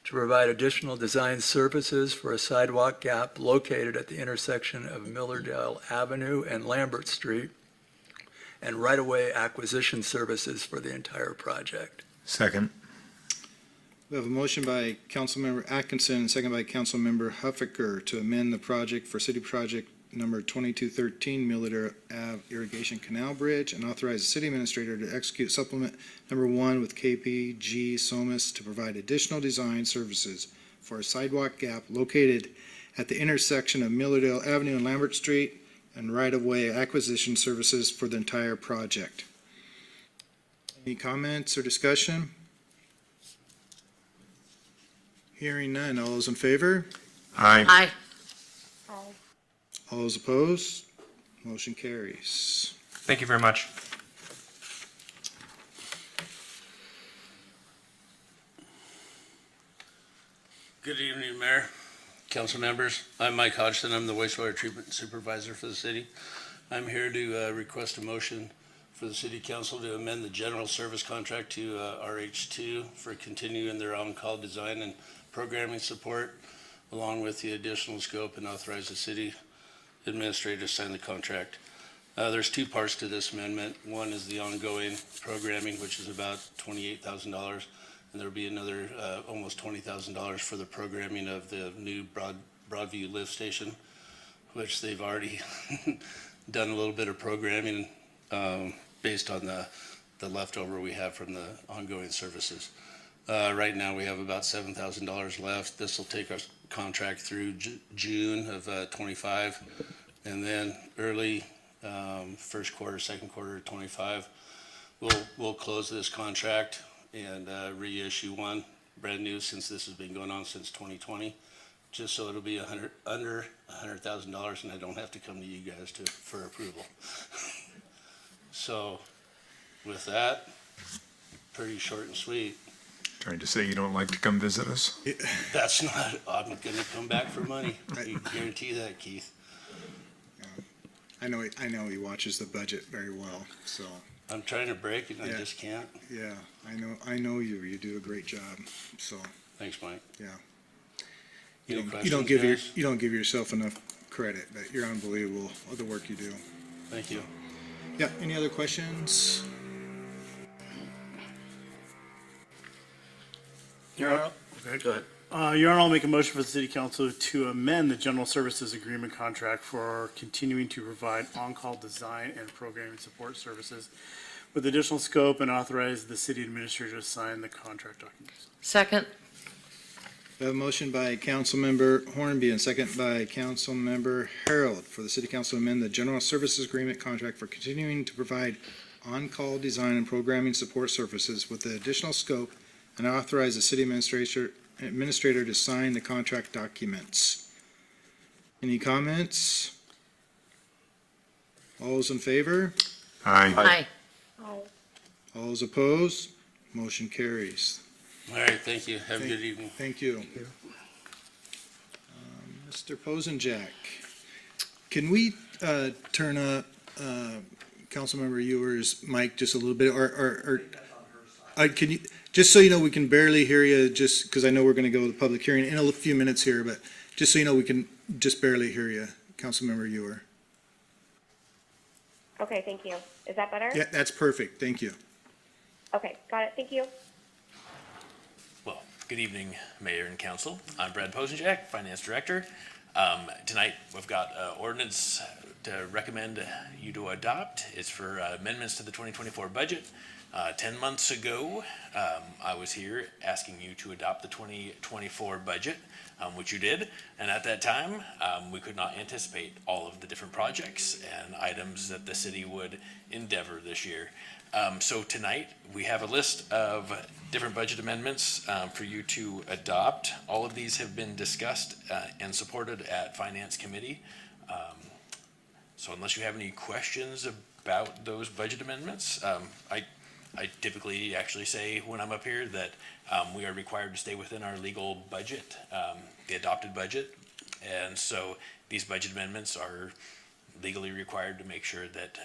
to provide additional design services for a sidewalk gap located at the intersection of Millerdale Avenue and Lambert Street, and right-of-way acquisition services for the entire project. Second. We have a motion by Councilmember Atkinson and second by Councilmember Huffaker to amend the project for City Project number 2213 Millerdale Ave Irrigation Canal Bridge and authorize the city administrator to execute supplement number 1 with KPG Somas to provide additional design services for a sidewalk gap located at the intersection of Millerdale Avenue and Lambert Street and right-of-way acquisition services for the entire project. Any comments or discussion? Hearing none. All those in favor? Aye. Aye. All those opposed? Motion carries. Thank you very much. Good evening, Mayor, council members. I'm Mike Hodgson. I'm the wastewater treatment supervisor for the city. I'm here to request a motion for the city council to amend the general service contract to RH2 for continuing their on-call design and programming support, along with the additional scope, and authorize the city administrator to sign the contract. There's two parts to this amendment. One is the ongoing programming, which is about $28,000, and there'll be another almost $20,000 for the programming of the new Broadview lift station, which they've already done a little bit of programming based on the leftover we have from the ongoing services. Right now, we have about $7,000 left. This will take our contract through June of 25, and then early first quarter, second quarter of 25, we'll close this contract and reissue one brand new, since this has been going on since 2020, just so it'll be under $100,000, and I don't have to come to you guys for approval. So, with that, pretty short and sweet. Trying to say you don't like to come visit us? That's not, I'm gonna come back for money. I guarantee that, Keith. I know he watches the budget very well, so. I'm trying to break it, and I Yeah. just can't. Yeah, I know you do a great job, so, Thanks, Mike. yeah. Any You don't questions, guys? give yourself enough credit, but you're unbelievable of the work you do. Thank you. Yeah, any other questions? Your Honor, Go ahead. Your Honor, I'll make a motion for the city council to amend the general services agreement contract for continuing to provide on-call design and programming support services with additional scope and authorize the city administrator to sign the contract documents. Second. We have a motion by Councilmember Hornby and second by Councilmember Harold for the city council to amend the general services agreement contract for continuing to provide on-call design and programming support services with the additional scope and authorize the city administrator to sign the contract documents. Any comments? All those in favor? Aye. Aye. All those opposed? Motion carries. All right, thank you. Have a good evening. Thank you. Mr. Posenjack, can we turn up Councilmember Ewer's mic just a little bit, or can you, just so you know, we can barely hear you, just because I know we're going to go to the public hearing in a few minutes here, but just so you know, we can just barely hear you, Councilmember Ewer. Okay, thank you. Is that better? Yeah, that's perfect. Thank you. Okay, got it. Thank you. Well, good evening, Mayor and Council. I'm Brad Posenjack, Finance Director. Tonight, we've got ordinance to recommend you to adopt. It's for amendments to the 2024 budget. 10 months ago, I was here asking you to adopt the 2024 budget, which you did. And at that time, we could not anticipate all of the different projects and items that the city would endeavor this year. So tonight, we have a list of different budget amendments for you to adopt. All of these have been discussed and supported at Finance Committee. So unless you have any questions about those budget amendments, I typically actually say when I'm up here that we are required to stay within our legal budget, the adopted budget. And so these budget amendments are legally required to make sure that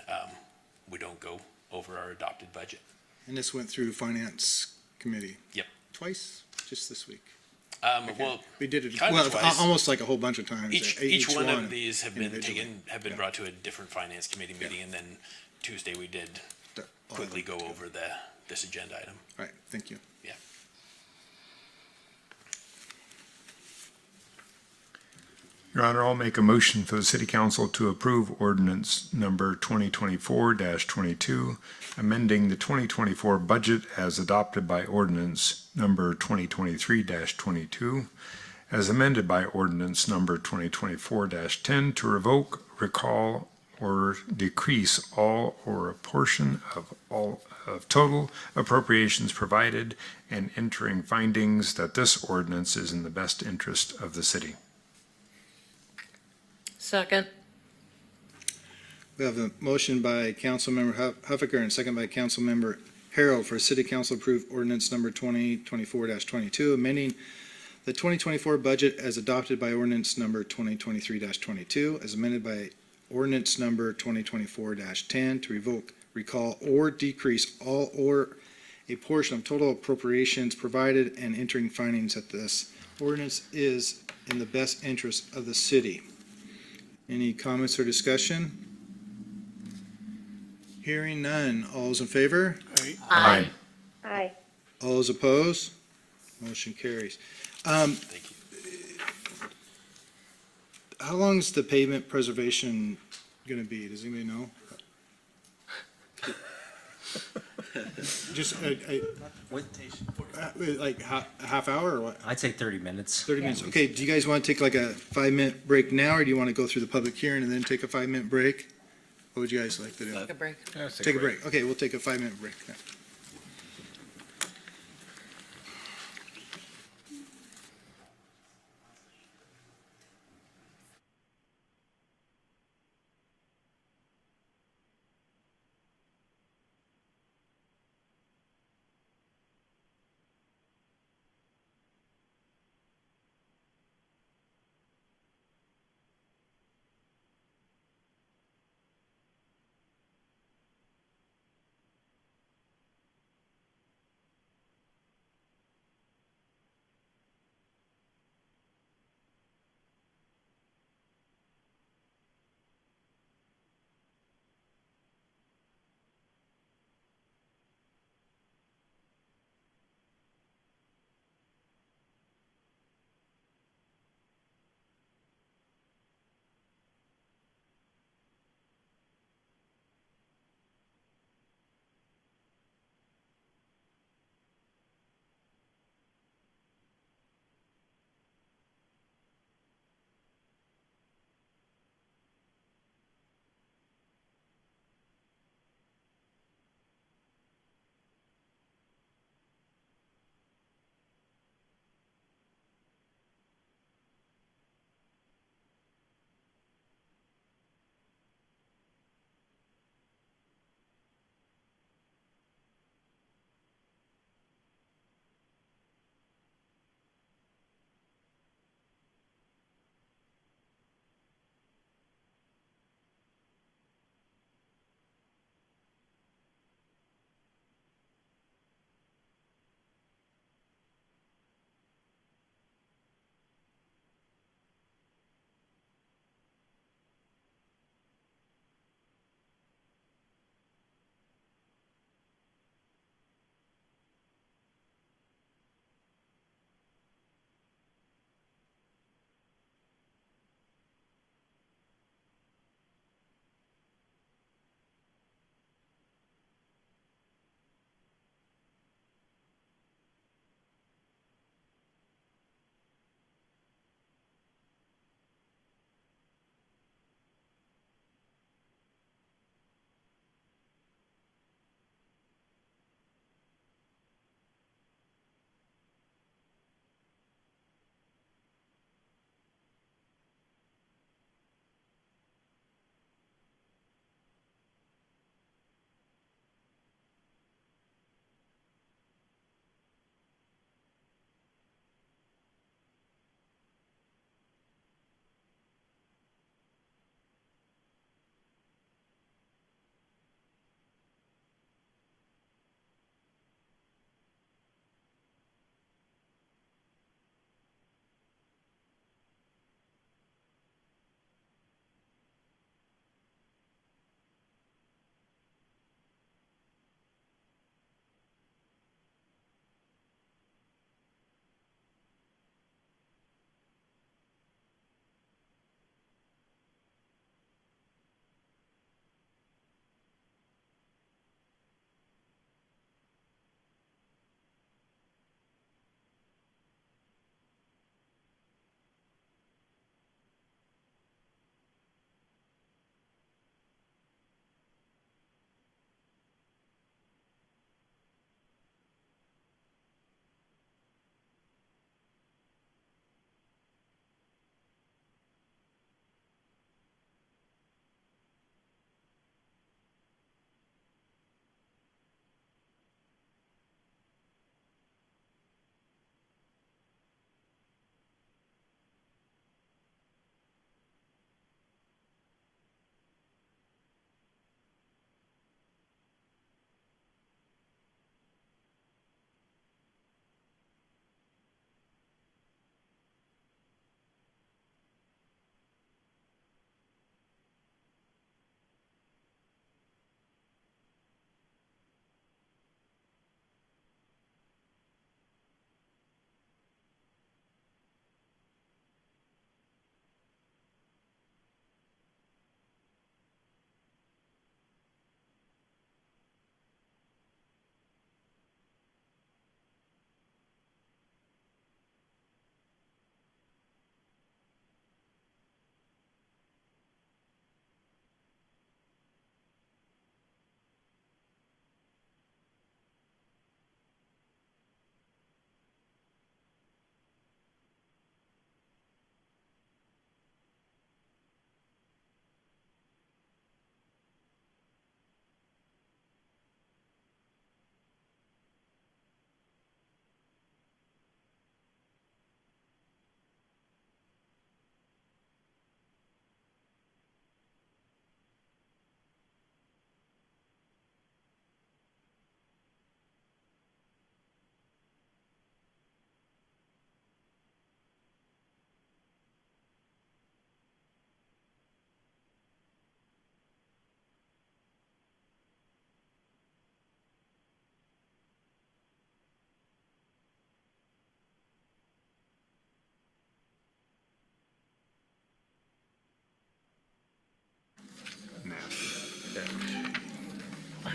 we don't go over our adopted budget. And this went through Finance Committee? Yep. Twice, just this week? Well, We did it, kind of well, twice. almost like a whole bunch of times. Each one of these have been individually. taken, have been brought to a different finance committee meeting, and then Tuesday we did quickly go over this agenda item. All right, thank you. Yeah. Your Honor, I'll make a motion for the City Council to approve ordinance number 2024-22, amending the 2024 budget as adopted by ordinance number 2023-22, as amended by ordinance number 2024-10 to revoke, recall, or decrease all or a portion of all of total appropriations provided, and entering findings that this ordinance is in the best interest of the city. Second. We have a motion by Councilmember Huffaker and a second by Councilmember Harold for City Council approved ordinance number 2024-22, amending the 2024 budget as adopted by ordinance number 2023-22, as amended by ordinance number 2024-10 to revoke, recall, or decrease all or a portion of total appropriations provided, and entering findings that this ordinance is in the best interest of the city. Any comments or discussion? Hearing none. All those in favor? Aye. Aye. All those opposed? Motion carries. Thank you. How long is the pavement preservation going to be? Does anybody know? Just like a half hour or what? I'd say 30 minutes. 30 minutes. Okay, do you guys want to take like a 5-minute break now, or do you want to go through the public hearing and then take a 5-minute break? What would you guys like to do? Take a break. Take a break. Okay, we'll take a 5-minute break now.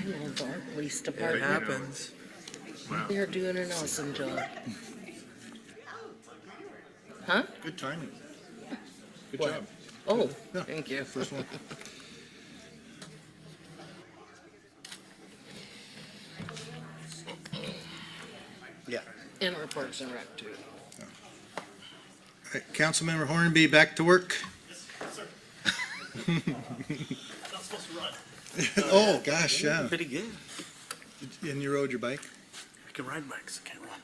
I love our police It department. happens. They're doing an awesome job. Huh? Good timing. Good What? job. Oh, Yeah. thank you. First one. Yeah. And our Parks and Rec too. All right, Councilmember Hornby, back to work. Oh, gosh, yeah. Pretty good. And you rode your bike? I can ride bikes, I can't run.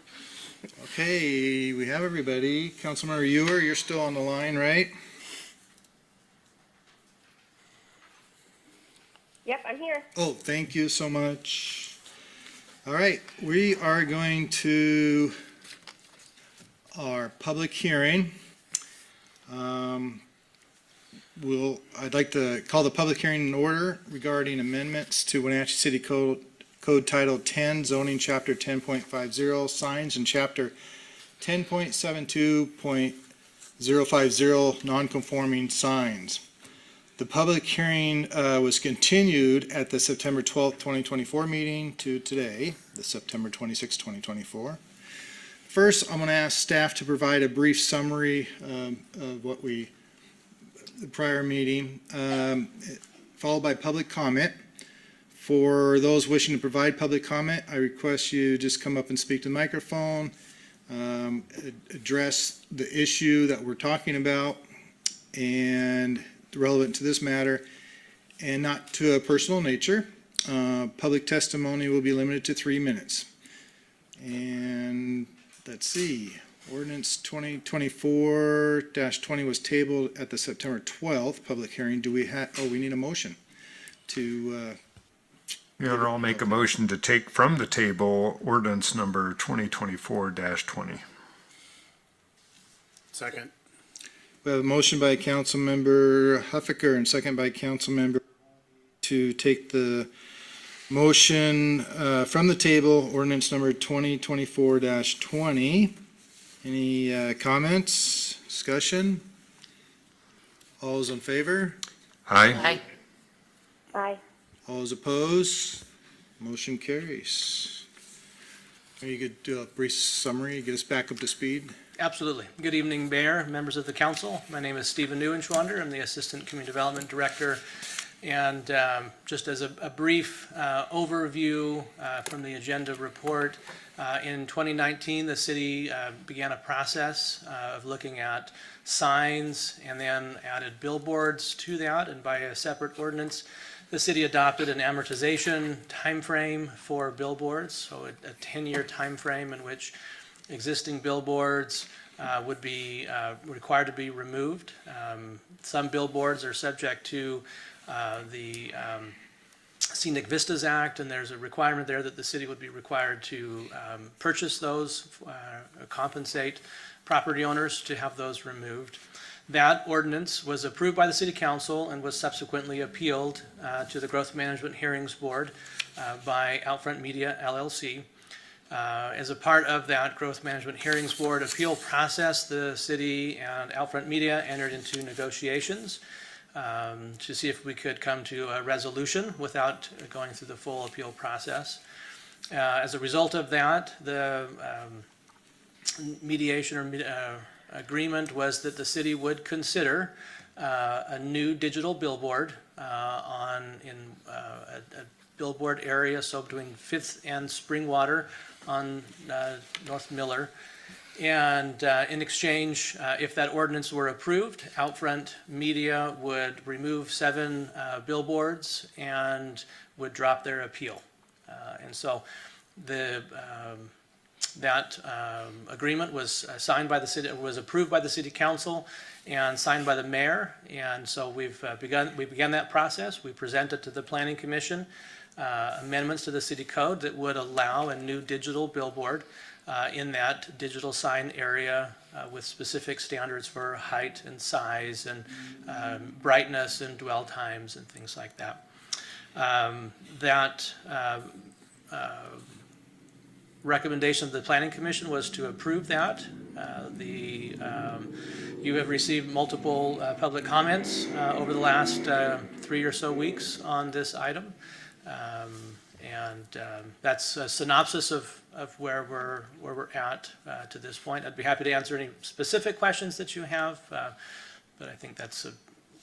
Okay, we have everybody. Councilmember Ewer, you're still on the line, right? Yep, I'm here. Oh, thank you so much. All right, we are going to our public hearing. I'd like to call the public hearing in order regarding amendments to Wenatchee City Code Title 10, zoning chapter 10.50, signs, and chapter 10.72.050, non-conforming signs. The public hearing was continued at the September 12th, 2024 meeting to today, the September 26th, 2024. First, I'm going to ask staff to provide a brief summary of what the prior meeting, followed by public comment. For those wishing to provide public comment, I request you just come up and speak to the microphone, address the issue that we're talking about and relevant to this matter, and not to a personal nature. Public testimony will be limited to 3 minutes. And let's see, ordinance 2024-20 was tabled at the September 12th public hearing. Do we have, we need a motion to, Your Honor, I'll make a motion to take from the table ordinance number 2024-20. Second. we have a motion by Councilmember Huffaker and second by Councilmember to take the motion from the table, ordinance number 2024-20. Any comments, discussion? All those in favor? Aye. Hi. Aye. All those opposed? Motion carries. Are you could do a brief summary, get us back up to speed? Absolutely. Good evening, Mayor, members of the council. My name is Stephen Neuenschwander. I'm the Assistant Community Development Director. And just as a brief overview from the agenda report, in 2019, the city began a process of looking at signs and then added billboards to that. And by a separate ordinance, the city adopted an amortization timeframe for billboards, so a 10-year timeframe in which existing billboards would be required to be removed. Some billboards are subject to the Scenic Vistas Act, and there's a requirement there that the city would be required to purchase those, compensate property owners to have those removed. That ordinance was approved by the City Council and was subsequently appealed to the Growth Management Hearings Board by Outfront Media LLC. As a part of that Growth Management Hearings Board appeal process, the city and Outfront Media entered into negotiations to see if we could come to a resolution without going through the full appeal process. As a result of that, the mediation or agreement was that the city would consider a new digital billboard in a billboard area, so between 5th and Springwater on North Miller. And in exchange, if that ordinance were approved, Outfront Media would remove 7 billboards and would drop their appeal. And so that agreement was signed by the city, was approved by the City Council and signed by the mayor. And so we began that process. We presented to the Planning Commission amendments to the city code that would allow a new digital billboard in that digital sign area with specific standards for height and size and brightness and dwell times and things like that. Recommendation of the Planning Commission was to approve that. You have received multiple public comments over the last 3 or so weeks on this item. And that's a synopsis of where we're at to this point. I'd be happy to answer any specific questions that you have, but I think that's a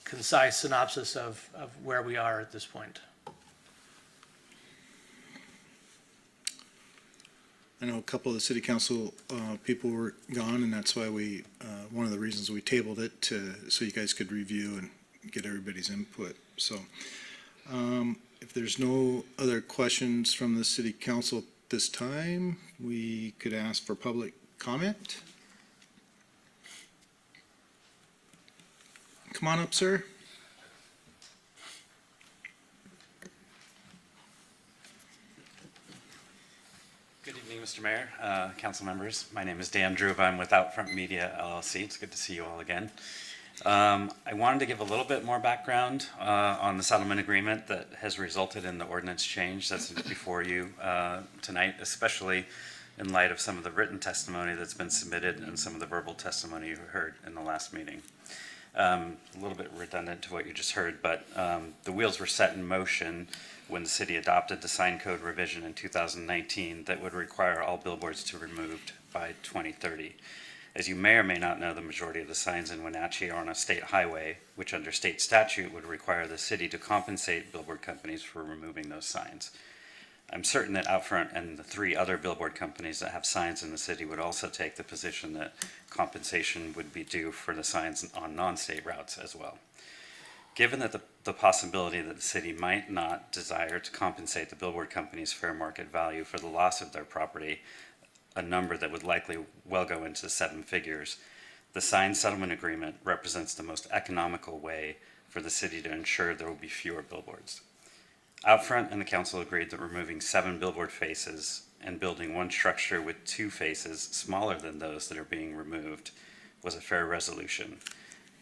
concise synopsis of where we are at this point. I know a couple of the city council people were gone, and that's why we, one of the reasons we tabled it so you guys could review and get everybody's input. So if there's no other questions from the city council at this time, we could ask for public comment. Come on up, sir. Good evening, Mr. Mayor, council members. My name is Dan Drew. I'm with Outfront Media LLC. It's good to see you all again. I wanted to give a little bit more background on the settlement agreement that has resulted in the ordinance change that's before you tonight, especially in light of some of the written testimony that's been submitted and some of the verbal testimony you heard in the last meeting. A little bit redundant to what you just heard, but the wheels were set in motion when the city adopted the sign code revision in 2019 that would require all billboards to be removed by 2030. As you may or may not know, the majority of the signs in Wenatchee are on a state highway, which under state statute would require the city to compensate billboard companies for removing those signs. I'm certain that Outfront and the 3 other billboard companies that have signs in the city would also take the position that compensation would be due for the signs on non-state routes as well. Given that the possibility that the city might not desire to compensate the billboard companies fair market value for the loss of their property, a number that would likely well go into 7 figures, the signed settlement agreement represents the most economical way for the city to ensure there will be fewer billboards. Outfront and the council agreed that removing 7 billboard faces and building one structure with 2 faces smaller than those that are being removed was a fair resolution.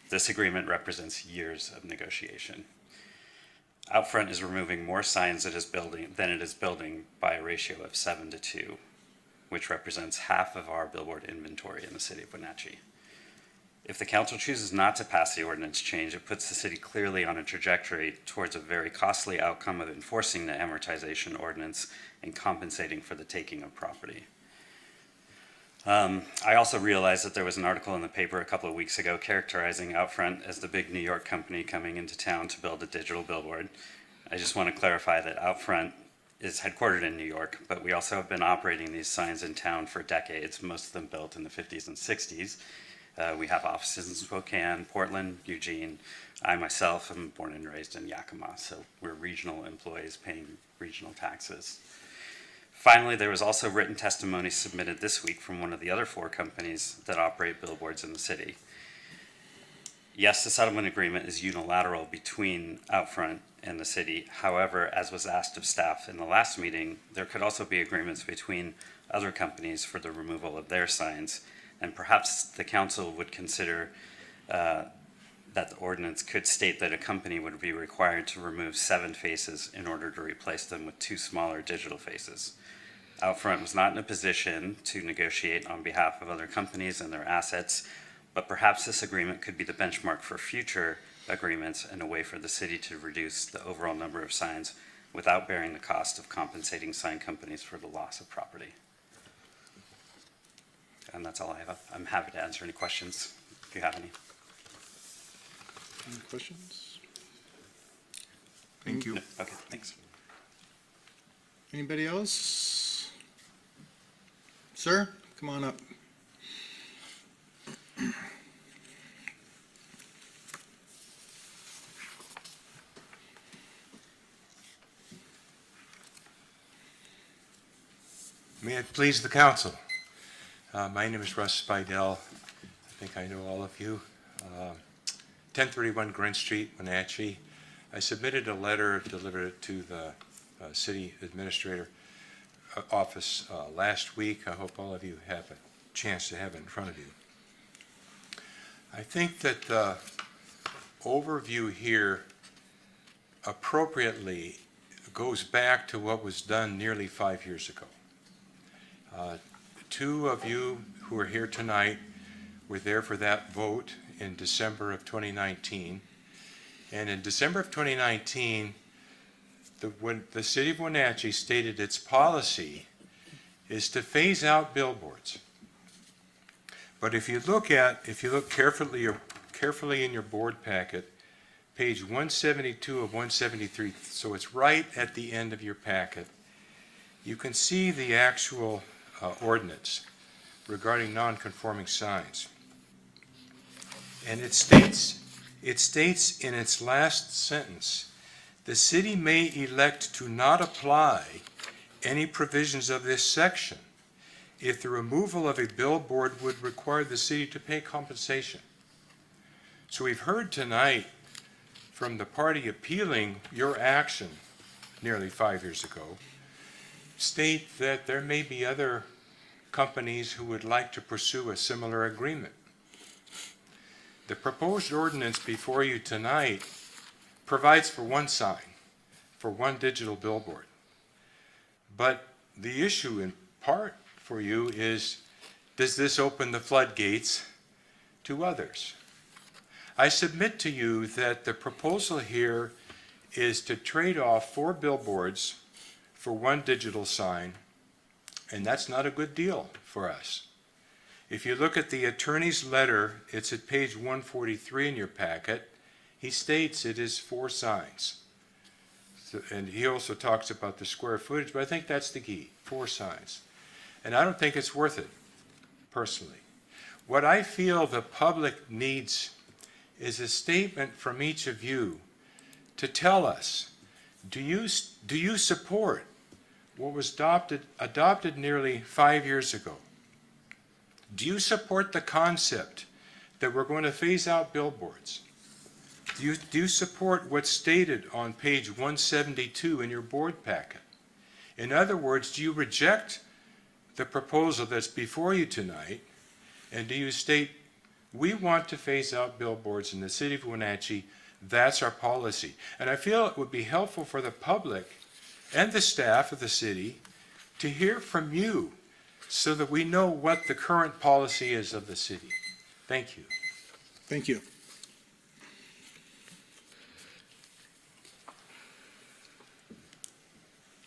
This agreement represents years of negotiation. Outfront is removing more signs than it is building by a ratio of 7-2, which represents half of our billboard inventory in the city of Wenatchee. If the council chooses not to pass the ordinance change, it puts the city clearly on a trajectory towards a very costly outcome of enforcing the amortization ordinance and compensating for the taking of property. I also realized that there was an article in the paper a couple of weeks ago characterizing Outfront as the big New York company coming into town to build a digital billboard. I just want to clarify that Outfront is headquartered in New York, but we also have been operating these signs in town for decades, most of them built in the 50s and 60s. We have offices in Spokane, Portland, Eugene. I myself am born and raised in Yakima, so we're regional employees paying regional taxes. Finally, there was also written testimony submitted this week from one of the other 4 companies that operate billboards in the city. Yes, the settlement agreement is unilateral between Outfront and the city. However, as was asked of staff in the last meeting, there could also be agreements between other companies for the removal of their signs, and perhaps the council would consider that the ordinance could state that a company would be required to remove 7 faces in order to replace them with 2 smaller digital faces. Outfront was not in a position to negotiate on behalf of other companies and their assets, but perhaps this agreement could be the benchmark for future agreements and a way for the city to reduce the overall number of signs without bearing the cost of compensating sign companies for the loss of property. And that's all I have. I'm happy to answer any questions if you have any. Any questions? Thank you. Okay, thanks. Anybody else? Sir, come on up. May it please the council. My name is Russ Spidell. I think I know all of you. 1031 Grant Street, Wenatchee. I submitted a letter, delivered it to the city administrator office last week. I hope all of you have a chance to have it in front of you. I think that the overview here appropriately goes back to what was done nearly 5 years ago. 2 of you who are here tonight were there for that vote in December of 2019. And in December of 2019, when the city of Wenatchee stated its policy is to phase out billboards. But if you look carefully in your board packet, page 172 of 173, so it's right at the end of your packet, you can see the actual ordinance regarding non-conforming signs. And it states in its last sentence, the city may elect to not apply any provisions of this section if the removal of a billboard would require the city to pay compensation. So we've heard tonight from the party appealing your action nearly 5 years ago, state that there may be other companies who would like to pursue a similar agreement. The proposed ordinance before you tonight provides for one sign, for one digital billboard. But the issue in part for you is, does this open the floodgates to others? I submit to you that the proposal here is to trade off 4 billboards for one digital sign, and that's not a good deal for us. If you look at the attorney's letter, it's at page 143 in your packet. He states it is 4 signs. And he also talks about the square footage, but I think that's the key, 4 signs. And I don't think it's worth it, personally. What I feel the public needs is a statement from each of you to tell us, do you support what was adopted nearly 5 years ago? Do you support the concept that we're going to phase out billboards? Do you support what's stated on page 172 in your board packet? In other words, do you reject the proposal that's before you tonight, and do you state, we want to phase out billboards in the city of Wenatchee, that's our policy? And I feel it would be helpful for the public and the staff of the city to hear from you so that we know what the current policy is of the city. Thank you. Thank you.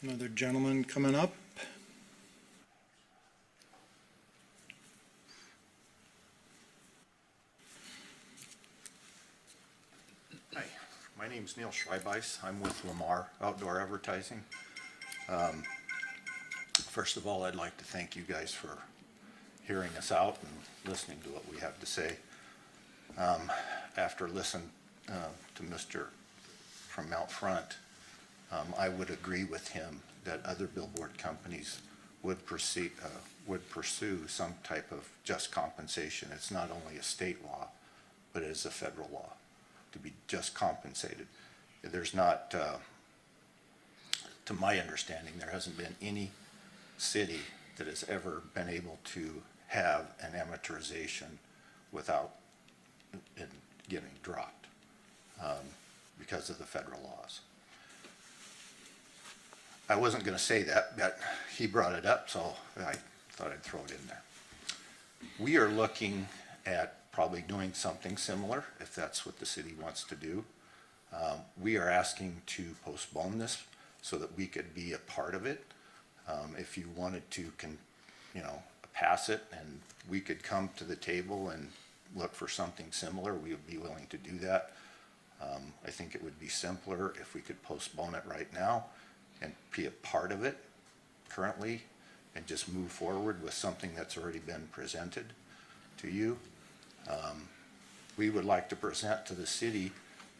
Another gentleman coming up. Hi, my name's Neil Schreibeis. I'm with Lamar Outdoor Advertising. First of all, I'd like to thank you guys for hearing us out and listening to what we have to say. After listening to Mr. from Mount Front, I would agree with him that other billboard companies would pursue some type of just compensation. It's not only a state law, but it is a federal law to be just compensated. There's not, to my understanding, there hasn't been any city that has ever been able to have an amortization without it getting dropped because of the federal laws. I wasn't going to say that, but he brought it up, so I thought I'd throw it in there. We are looking at probably doing something similar, if that's what the city wants to do. We are asking to postpone this so that we could be a part of it. If you wanted to, pass it and we could come to the table and look for something similar, we would be willing to do that. I think it would be simpler if we could postpone it right now and be a part of it currently and just move forward with something that's already been presented to you. We would like to present to the city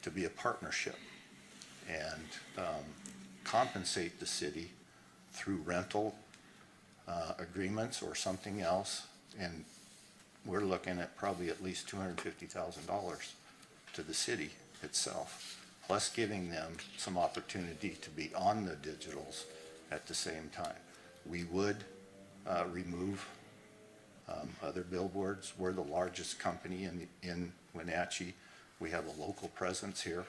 to be a partnership and compensate the city through rental agreements or something else. And we're looking at probably at least $250,000 to the city itself, plus giving them some opportunity to be on the digitals at the same time. We would remove other billboards. We're the largest company in Wenatchee. We have a local presence here,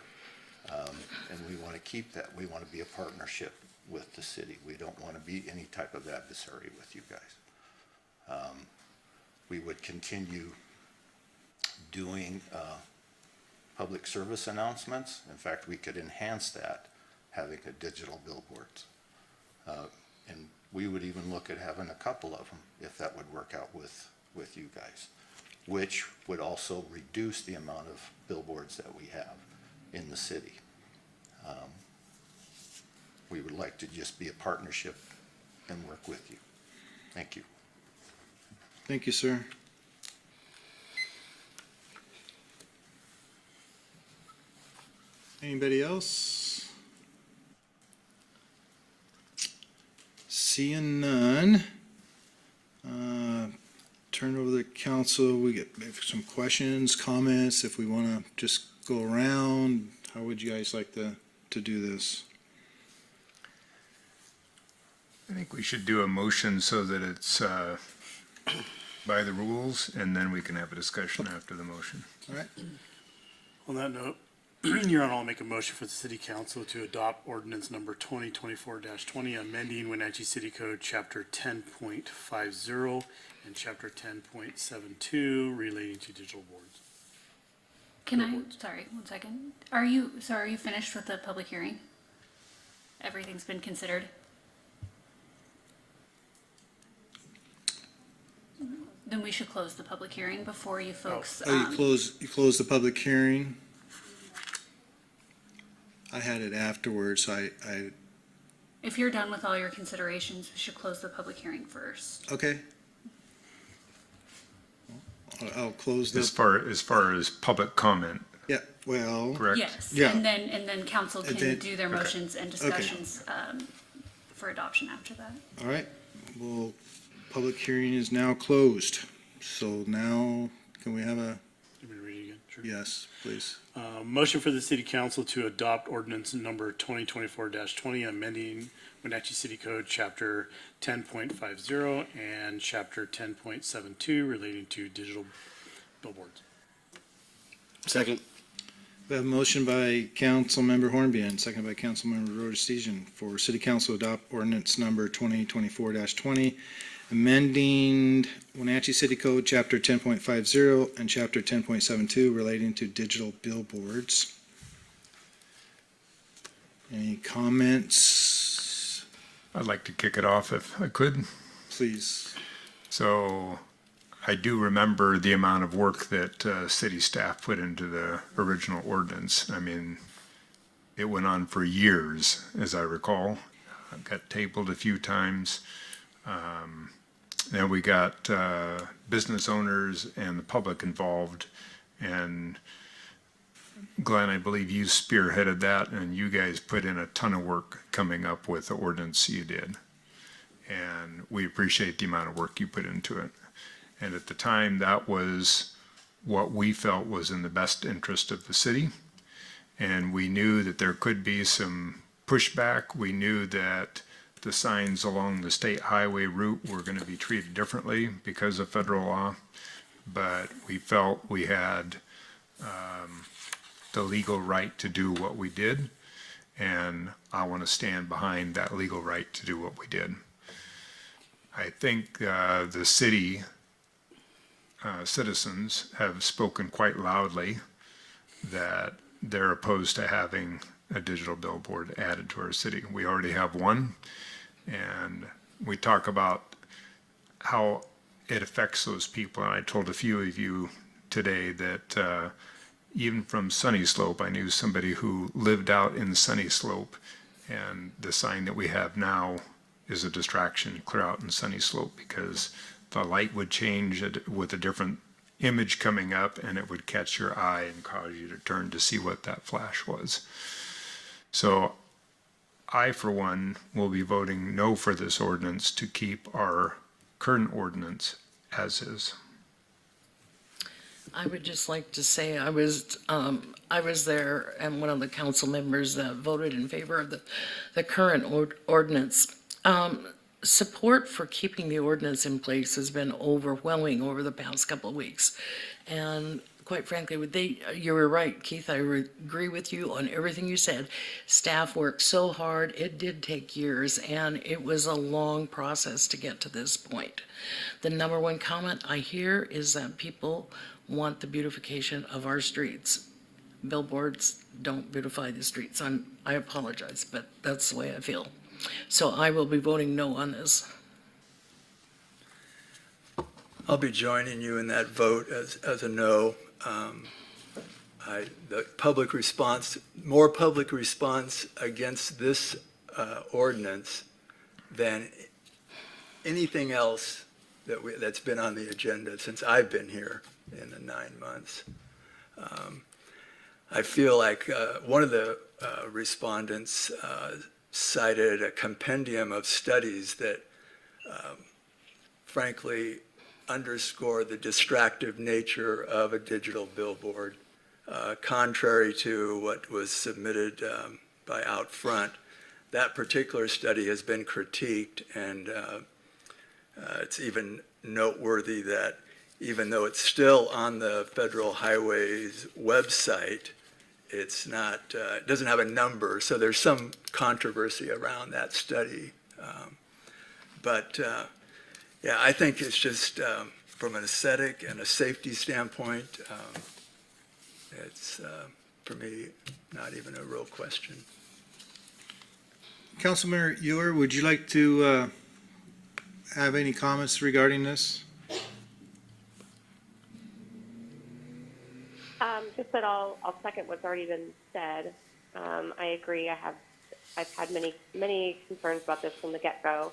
and we want to keep that. We want to be a partnership with the city. We don't want to be any type of adversary with you guys. We would continue doing public service announcements. In fact, we could enhance that, having a digital billboards. And we would even look at having a couple of them, if that would work out with you guys, which would also reduce the amount of billboards that we have in the city. We would like to just be a partnership and work with you. Thank you. Thank you, sir. Anybody else? Seeing none. Turn it over to the council. We get maybe some questions, comments, if we want to just go around. How would you guys like to do this? I think we should do a motion so that it's by the rules, and then we can have a discussion after the motion. All right. On that note, Your Honor, I'll make a motion for the city council to adopt ordinance number 2024-20, amending Wenatchee City Code, chapter 10.50 and chapter 10.72 relating to digital boards. Can I, sorry, one second. Are you finished with the public hearing? Everything's been considered? Then we should close the public hearing before you folks. Oh, you close the public hearing? I had it afterwards, so I, If you're done with all your considerations, we should close the public hearing first. okay. I'll close As the, far as public comment, yeah, well. correct? Yes, Yeah. and then council And can then- do their okay. motions and discussions for adoption after that. All right, well, public hearing is now closed. So now, can we have a, Let me read it again. Sure. yes, please. Motion for the city council to adopt ordinance number 2024-20, amending Wenatchee City Code, chapter 10.50 and chapter 10.72 relating to digital billboards. Second. We have a motion by Councilmember Hornby and second by Councilmember Rodestesian for City Council to adopt ordinance number 2024-20, amending Wenatchee City Code, Chapter 10.50 and Chapter 10.72 relating to digital billboards. Any comments? I'd like to kick it off if I could. Please. So I do remember the amount of work that city staff put into the original ordinance. I mean, it went on for years, as I recall. It got tabled a few times. Then we got business owners and the public involved. And Glenn, I believe you spearheaded that, and you guys put in a ton of work coming up with the ordinance you did. And we appreciate the amount of work you put into it. And at the time, that was what we felt was in the best interest of the city. And we knew that there could be some pushback. We knew that the signs along the state highway route were going to be treated differently because of federal law. But we felt we had the legal right to do what we did. And I want to stand behind that legal right to do what we did. I think the city citizens have spoken quite loudly that they're opposed to having a digital billboard added to our city. We already have one, and we talk about how it affects those people. And I told a few of you today that even from Sunny Slope, I knew somebody who lived out in Sunny Slope, and the sign that we have now is a distraction clear out in Sunny Slope because the light would change with a different image coming up, and it would catch your eye and cause you to turn to see what that flash was. So I, for one, will be voting no for this ordinance to keep our current ordinance as is. I would just like to say I was there and one of the council members that voted in favor of the current ordinance. Support for keeping the ordinance in place has been overwhelming over the past couple of weeks. And quite frankly, you were right, Keith, I agree with you on everything you said. Staff worked so hard, it did take years, and it was a long process to get to this point. The number one comment I hear is that people want the beautification of our streets. billboards don't beautify the streets. I apologize, but that's the way I feel. So I will be voting no on this. I'll be joining you in that vote as a no. The public response, more public response against this ordinance than anything else that's been on the agenda since I've been here in the 9 months. I feel like one of the respondents cited a compendium of studies that frankly underscore the distractive nature of a digital billboard, contrary to what was submitted by Outfront. That particular study has been critiqued, and it's even noteworthy that even though it's still on the Federal Highways website, it's not, it doesn't have a number, so there's some controversy around that study. Yeah, I think it's just from an aesthetic and a safety standpoint, it's, for me, not even a real question. Councilmember Ewer, would you like to have any comments regarding this? Just that I'll second what's already been said. I agree. I've had many concerns about this from the get-go,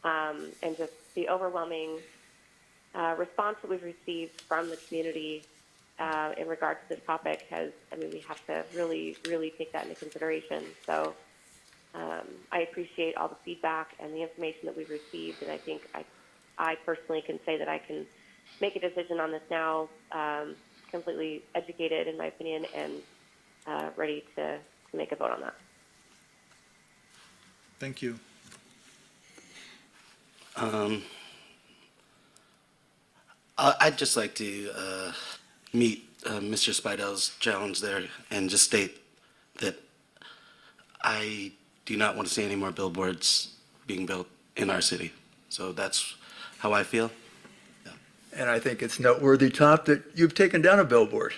and just the overwhelming response that we've received from the community in regard to this topic we have to really, really take that into consideration. So I appreciate all the feedback and the information that we've received, and I think I personally can say that I can make a decision on this now, completely educated in my opinion, and ready to make a vote on that. Thank you. I'd just like to meet Mr. Spidell's challenge there and just state that I do not want to see any more billboards being built in our city. So that's how I feel. And I think it's noteworthy, Top, that you've taken down a billboard.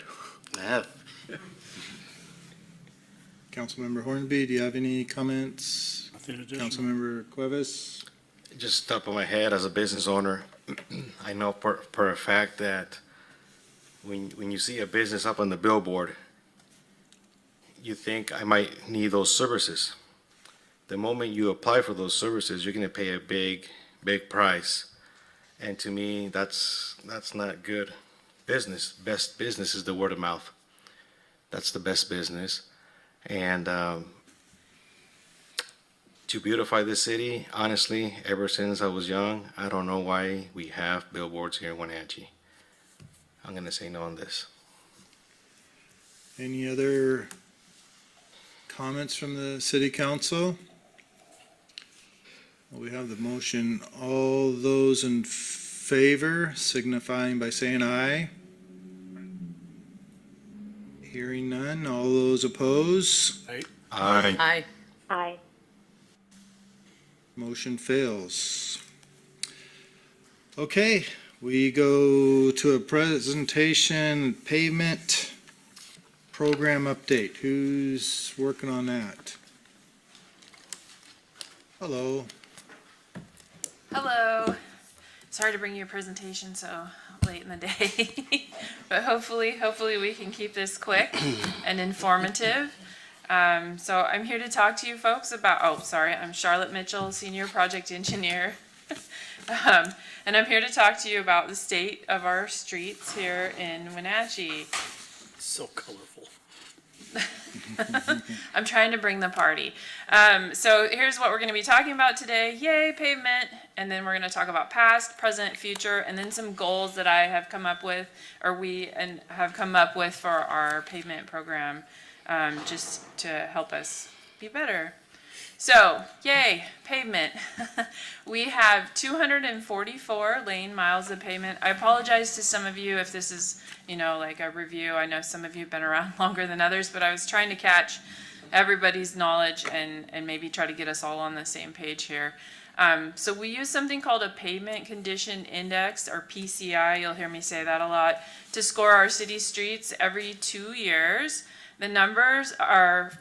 I have. Councilmember Hornby, do you have any comments? Nothing additional. Councilmember Cuevas? Just top of my head, as a business owner, I know for a fact that when you see a business up on the billboard, you think I might need those services. The moment you apply for those services, you're going to pay a big price. And to me, that's not good business. Best business is the word of mouth. That's the best business. And to beautify the city, honestly, ever since I was young, I don't know why we have billboards here in Wenatchee. I'm going to say no on this. Any other comments from the city council? Well, we have the motion. All those in favor signifying by saying aye. Hearing none. All those opposed? Aye. Aye. Aye. Motion fails. Okay, we go to a presentation, pavement program update. Who's working on that? Hello. Hello. Sorry to bring you a presentation so late in the day, but hopefully we can keep this quick and informative. So I'm here to talk to you folks about, I'm Charlotte Mitchell, Senior Project Engineer. And I'm here to talk to you about the state of our streets here in Wenatchee. So colorful. I'm trying to bring the party. So here's what we're going to be talking about today. Yay, pavement. And then we're going to talk about past, present, future, and then some goals that I have come up with, have come up with for our pavement program, just to help us be better. So, yay, pavement. We have 244 lane miles of pavement. I apologize to some of you if this is, like a review. I know some of you have been around longer than others, but I was trying to catch everybody's knowledge and maybe try to get us all on the same page here. So we use something called a Pavement Condition Index, or PCI, you'll hear me say that a lot, to score our city streets every 2 years. The numbers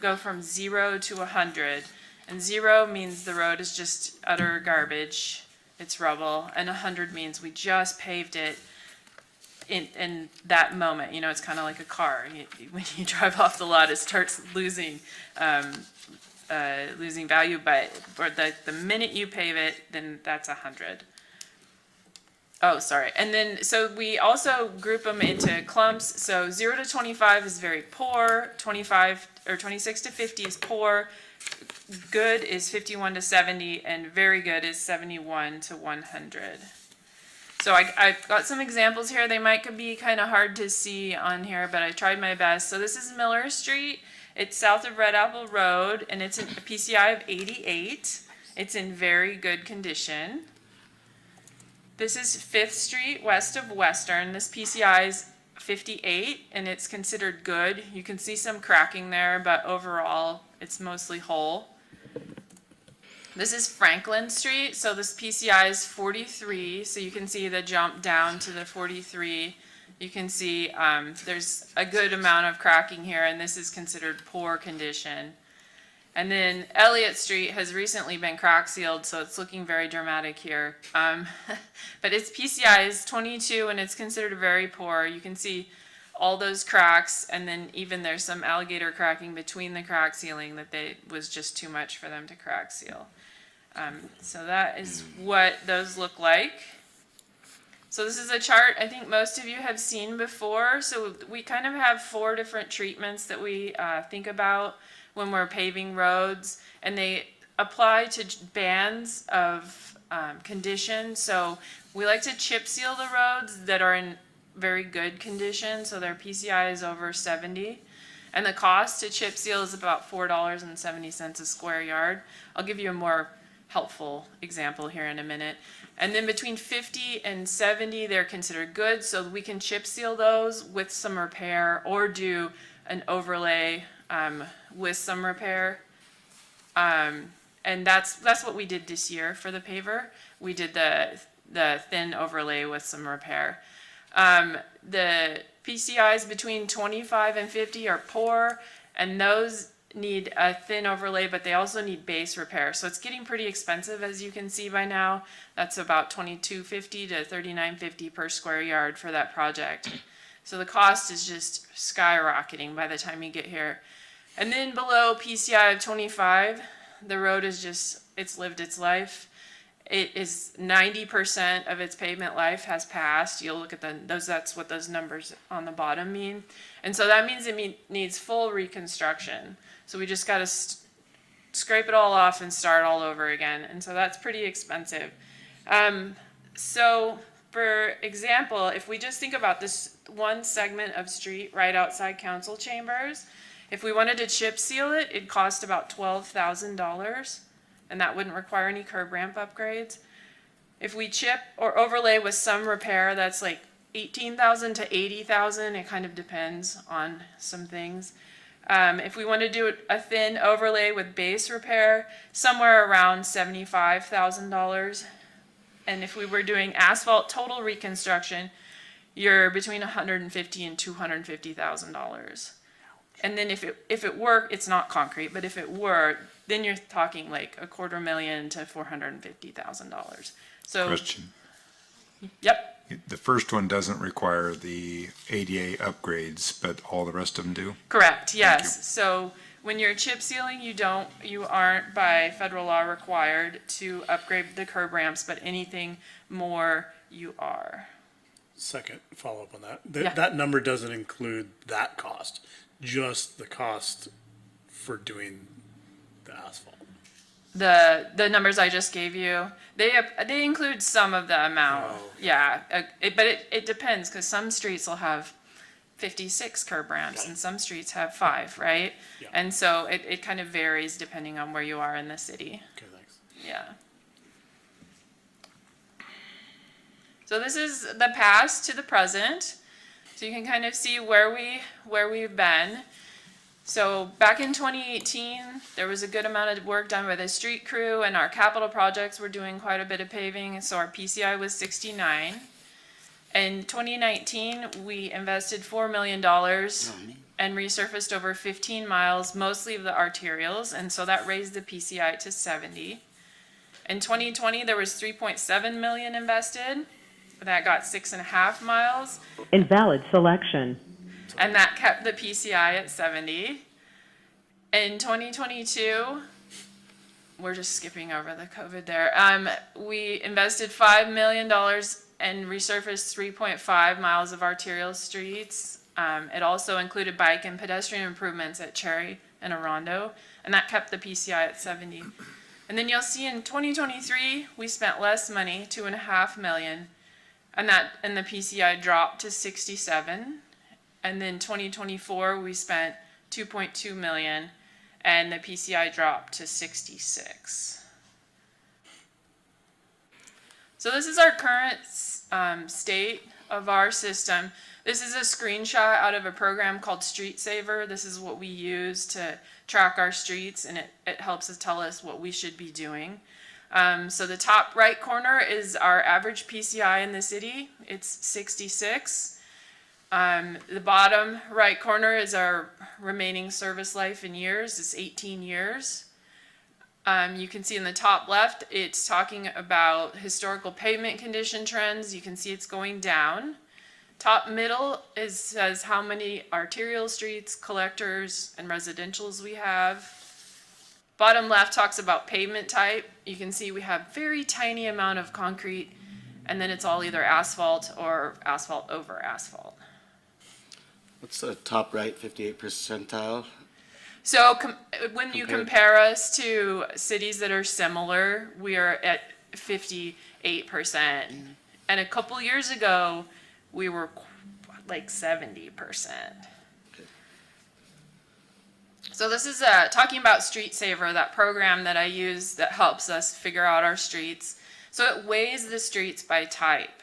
go from 0 to 100. And 0 means the road is just utter garbage, it's rubble, and 100 means we just paved it in that moment. You know, it's kind of like a car. When you drive off the lot, it starts losing value, but for the minute you pave it, then that's 100. Oh, sorry. And then, so we also group them into clumps. So 0 to 25 is very poor, 26 to 50 is poor, good is 51 to 70, and very good is 71 to 100. So I've got some examples here. They might be kind of hard to see on here, but I tried my best. So this is Miller Street. It's south of Red Apple Road, and it's a PCI of 88. It's in very good condition. This is 5th Street west of Western. This PCI is 58, and it's considered good. You can see some cracking there, but overall, it's mostly whole. This is Franklin Street, so this PCI is 43, so you can see the jump down to the 43. You can see there's a good amount of cracking here, and this is considered poor condition. And then Elliott Street has recently been crack sealed, so it's looking very dramatic here. But its PCI is 22, and it's considered very poor. You can see all those cracks, and then even there's some alligator cracking between the crack sealing that was just too much for them to crack seal. So that is what those look like. So this is a chart I think most of you have seen before. So we kind of have 4 different treatments that we think about when we're paving roads, and they apply to bands of condition. So we like to chip seal the roads that are in very good condition, so their PCI is over 70. And the cost to chip seal is about $4.70 a square yard. I'll give you a more helpful example here in a minute. And then between 50 and 70, they're considered good, so we can chip seal those with some repair or do an overlay with some repair. And that's what we did this year for the paver. We did the thin overlay with some repair. The PCIs between 25 and 50 are poor, and those need a thin overlay, but they also need base repair. So it's getting pretty expensive, as you can see by now. That's about $22.50 to $39.50 per square yard for that project. So the cost is just skyrocketing by the time you get here. And then below PCI of 25, the road is just, it's lived its life. It is 90% of its pavement life has passed. You'll look at that's what those numbers on the bottom mean. And so that means it needs full reconstruction. So we just got to scrape it all off and start all over again. And so that's pretty expensive. So for example, if we just think about this one segment of street right outside council chambers, if we wanted to chip seal it, it'd cost about $12,000. And that wouldn't require any curb ramp upgrades. If we chip or overlay with some repair, that's like $18,000 to $80,000. It kind of depends on some things. If we want to do a thin overlay with base repair, somewhere around $75,000. And if we were doing asphalt total reconstruction, you're between $150,000 and $250,000. And then if it were, it's not concrete, but if it were, then you're talking like $250,000 to $450,000. So. Question. Yep. The first one doesn't require the ADA upgrades, but all the rest of them do? Correct, yes. So when you're chip sealing, you aren't by federal law required to upgrade the curb ramps, but anything more you are. Second follow-up on that. Yeah. That number doesn't include that cost, just the cost for doing the asphalt. The numbers I just gave you, they include some of the amount. Oh. Yeah, but it depends, because some streets will have 56 curb ramps and some streets have 5, right? Yeah. And so it kind of varies depending on where you are in the city. Okay, thanks. Yeah. So this is the past to the present. So you can kind of see where we've been. So back in 2018, there was a good amount of work done by the street crew, and our capital projects were doing quite a bit of paving, so our PCI was 69. In 2019, we invested $4 million, and resurfaced over 15 miles, mostly of the arterials, and so that raised the PCI to 70. In 2020, there was 3.7 million invested. That got 6.5 miles, Invalid selection. and that kept the PCI at 70. In 2022, we're just skipping over the COVID there. We invested $5 million and resurfaced 3.5 miles of arterial streets. It also included bike and pedestrian improvements at Cherry and Orondo, and that kept the PCI at 70. And then you'll see in 2023, we spent less money, $2.5 million, and the PCI dropped to 67. And then 2024, we spent $2.2 million, and the PCI dropped to 66. So this is our current state of our system. This is a screenshot out of a program called Street Saver. This is what we use to track our streets, and it helps us tell us what we should be doing. So the top right corner is our average PCI in the city. It's 66. The bottom right corner is our remaining service life in years. It's 18 years. You can see in the top left, it's talking about historical pavement condition trends. You can see it's going down. Top middle says how many arterial streets, collectors, and residentials we have. Bottom left talks about pavement type. You can see we have very tiny amount of concrete, and then it's all either asphalt or asphalt over asphalt. What's the top right 58 percentile? So when you compare us to cities that are similar, we are at 58%. And a couple years ago, we were like 70%. So this is talking about Street Saver, that program that I use that helps us figure out our streets. So it weighs the streets by type.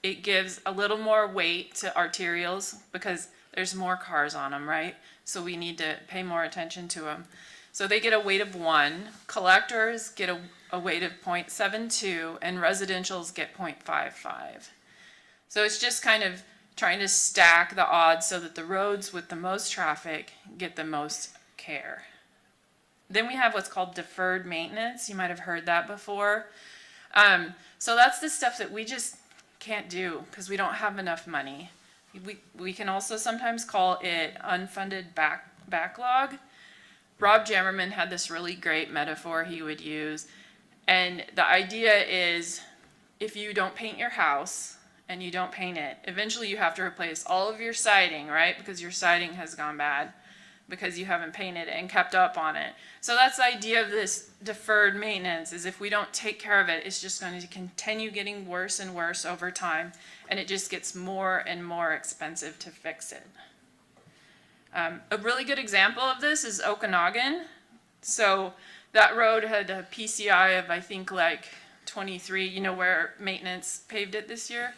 It gives a little more weight to arterials because there's more cars on them, right? So we need to pay more attention to them. So they get a weight of 1. Collectors get a weight of 0.72, and residentials get 0.55. So it's just kind of trying to stack the odds so that the roads with the most traffic get the most care. Then we have what's called deferred maintenance. You might have heard that before. So that's the stuff that we just can't do because we don't have enough money. We can also sometimes call it unfunded backlog. Rob Jammerman had this really great metaphor he would use. And the idea is if you don't paint your house and you don't paint it, eventually you have to replace all of your siding, right? Because your siding has gone bad because you haven't painted it and kept up on it. So that's the idea of this deferred maintenance, is if we don't take care of it, it's just going to continue getting worse and worse over time, and it just gets more and more expensive to fix it. A really good example of this is Okanagan. So that road had a PCI of, I think, like 23, you know, where maintenance paved it this year.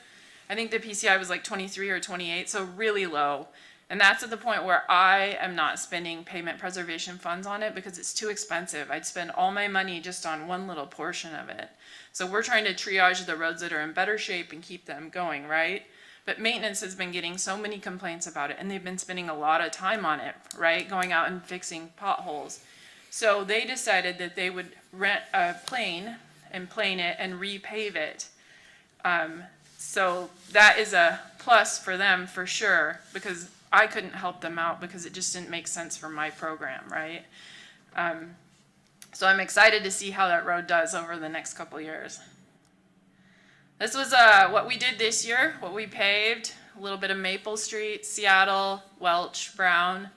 I think the PCI was like 23 or 28, so really low. And that's at the point where I am not spending pavement preservation funds on it because it's too expensive. I'd spend all my money just on one little portion of it. So we're trying to triage the roads that are in better shape and keep them going, right? But maintenance has been getting so many complaints about it, and they've been spending a lot of time on it, right? Going out and fixing potholes. So they decided that they would rent a plane and plane it and repave it. So that is a plus for them for sure, because I couldn't help them out because it just didn't make sense for my program, right? So I'm excited to see how that road does over the next couple years. This was what we did this year, what we paved, a little bit of Maple Street, Seattle, Welch, Brown,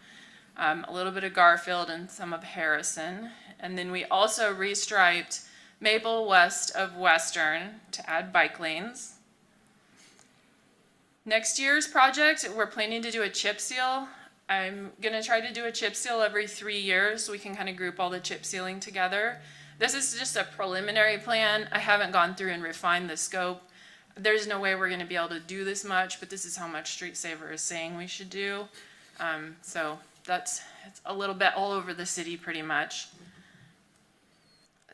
a little bit of Garfield and some of Harrison. And then we also restriped Maple west of Western to add bike lanes. Next year's project, we're planning to do a chip seal. I'm gonna try to do a chip seal every 3 years so we can kind of group all the chip sealing together. This is just a preliminary plan. I haven't gone through and refined the scope. There's no way we're gonna be able to do this much, but this is how much Street Saver is saying we should do. So it's a little bit all over the city pretty much.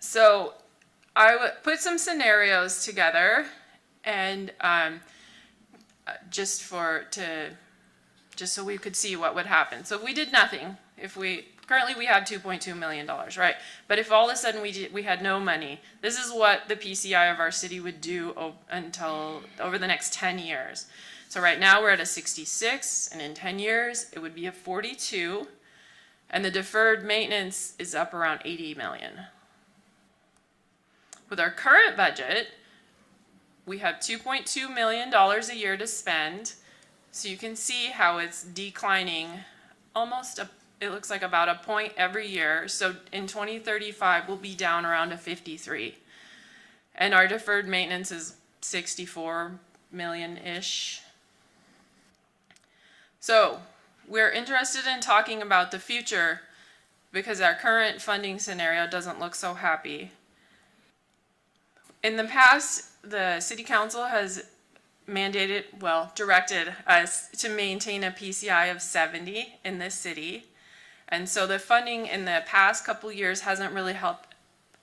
So I would put some scenarios together and just to just so we could see what would happen. So if we did nothing, currently we have $2.2 million, right? But if all of a sudden we had no money, this is what the PCI of our city would do until over the next 10 years. So right now we're at a 66, and in 10 years it would be a 42, and the deferred maintenance is up around 80 million. With our current budget, we have $2.2 million a year to spend. So you can see how it's declining it looks like about a point every year. So in 2035, we'll be down around a 53. And our deferred maintenance is 64 million-ish. So we're interested in talking about the future because our current funding scenario doesn't look so happy. In the past, the city council has directed us to maintain a PCI of 70 in this city. And so the funding in the past couple years hasn't really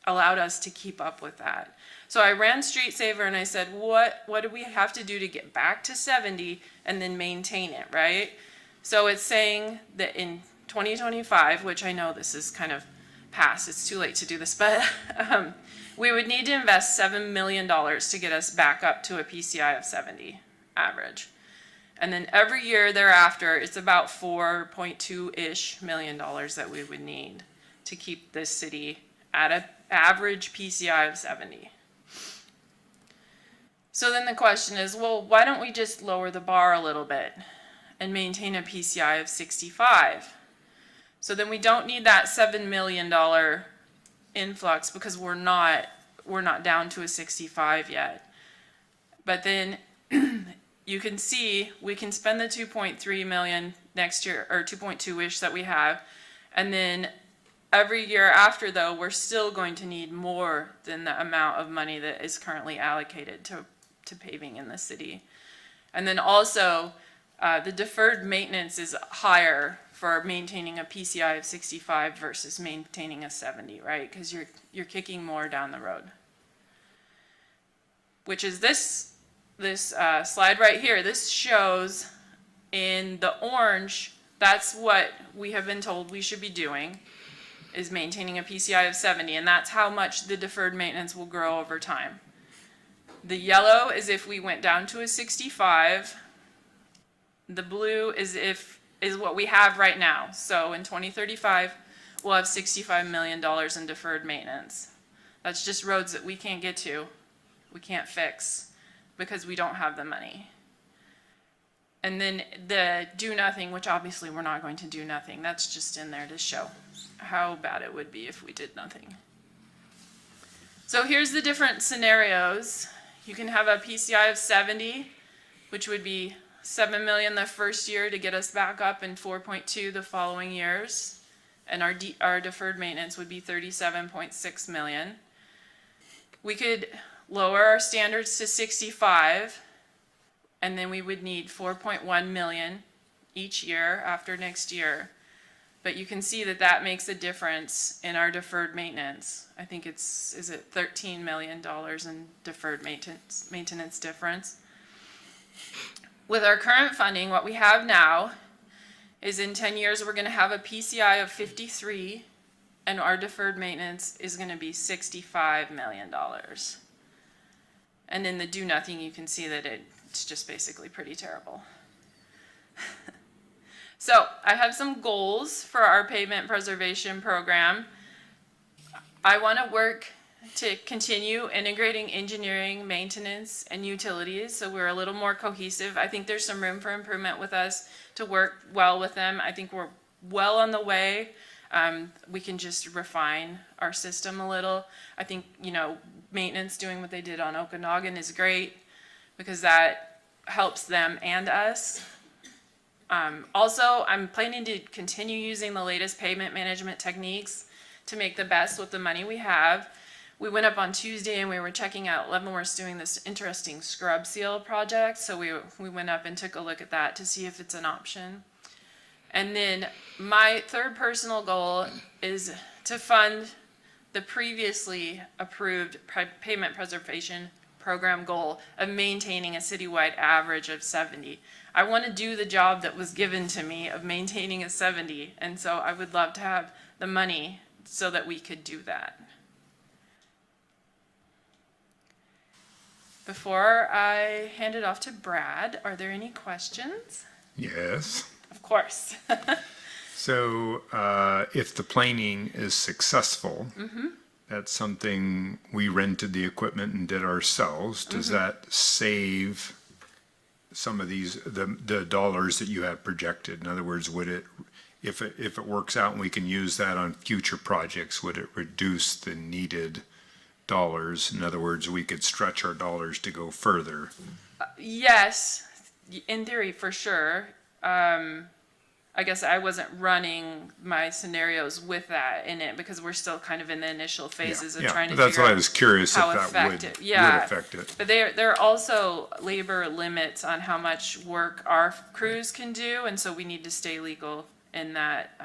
allowed us to keep up with that. So I ran Street Saver and I said, what do we have to do to get back to 70 and then maintain it, right? So it's saying that in 2025, which I know this is kind of past, it's too late to do this, but we would need to invest $7 million to get us back up to a PCI of 70 average. And then every year thereafter, it's about $4.2-ish million that we would need to keep this city at an average PCI of 70. So then the question is, well, why don't we just lower the bar a little bit and maintain a PCI of 65? So then we don't need that $7 million influx because we're not down to a 65 yet. But then you can see we can spend the 2.3 million next year, or 2.2-ish that we have, and then every year after, though, we're still going to need more than the amount of money that is currently allocated to paving in the city. And then also the deferred maintenance is higher for maintaining a PCI of 65 versus maintaining a 70, right? Because you're kicking more down the road. Which is this slide right here. This shows in the orange, that's what we have been told we should be doing, is maintaining a PCI of 70, and that's how much the deferred maintenance will grow over time. The yellow is if we went down to a 65. The blue is what we have right now. So in 2035, we'll have $65 million in deferred maintenance. That's just roads that we can't get to, we can't fix, because we don't have the money. And then the do nothing, which obviously we're not going to do nothing, that's just in there to show how bad it would be if we did nothing. So here's the different scenarios. You can have a PCI of 70, which would be $7 million the first year to get us back up, and 4.2 the following years. And our deferred maintenance would be $37.6 million. We could lower our standards to 65, and then we would need $4.1 million each year after next year. But you can see that that makes a difference in our deferred maintenance. I think is it $13 million in deferred maintenance difference. With our current funding, what we have now is in 10 years, we're going to have a PCI of 53, and our deferred maintenance is going to be $65 million. And in the do nothing, you can see that it's just basically pretty terrible. So I have some goals for our pavement preservation program. I want to work to continue integrating engineering, maintenance, and utilities so we're a little more cohesive. I think there's some room for improvement with us to work well with them. I think we're well on the way. We can just refine our system a little. I think, maintenance doing what they did on Okanagan is great because that helps them and us. Also, I'm planning to continue using the latest pavement management techniques to make the best with the money we have. We went up on Tuesday and we were checking out Leavenworth's doing this interesting scrub seal project. So we went up and took a look at that to see if it's an option. And then my third personal goal is to fund the previously approved pavement preservation program goal of maintaining a citywide average of 70. I want to do the job that was given to me of maintaining a 70, and so I would love to have the money so that we could do that. Before I hand it off to Brad, are there any questions? Yes. Of course. So if the planing is successful, that's something we rented the equipment and did ourselves. Does that save some of these, the dollars that you have projected? In other words, would it, if it works out and we can use that on future projects, would it reduce the needed dollars? In other words, we could stretch our dollars to go further. Yes, in theory, for sure. I guess I wasn't running my scenarios with that in it because we're still kind of in the initial phases of trying to that's figure why I out was curious how if that would effective. Yeah, affect it. but there are also labor limits on how much work our crews can do, and so we need to stay legal in that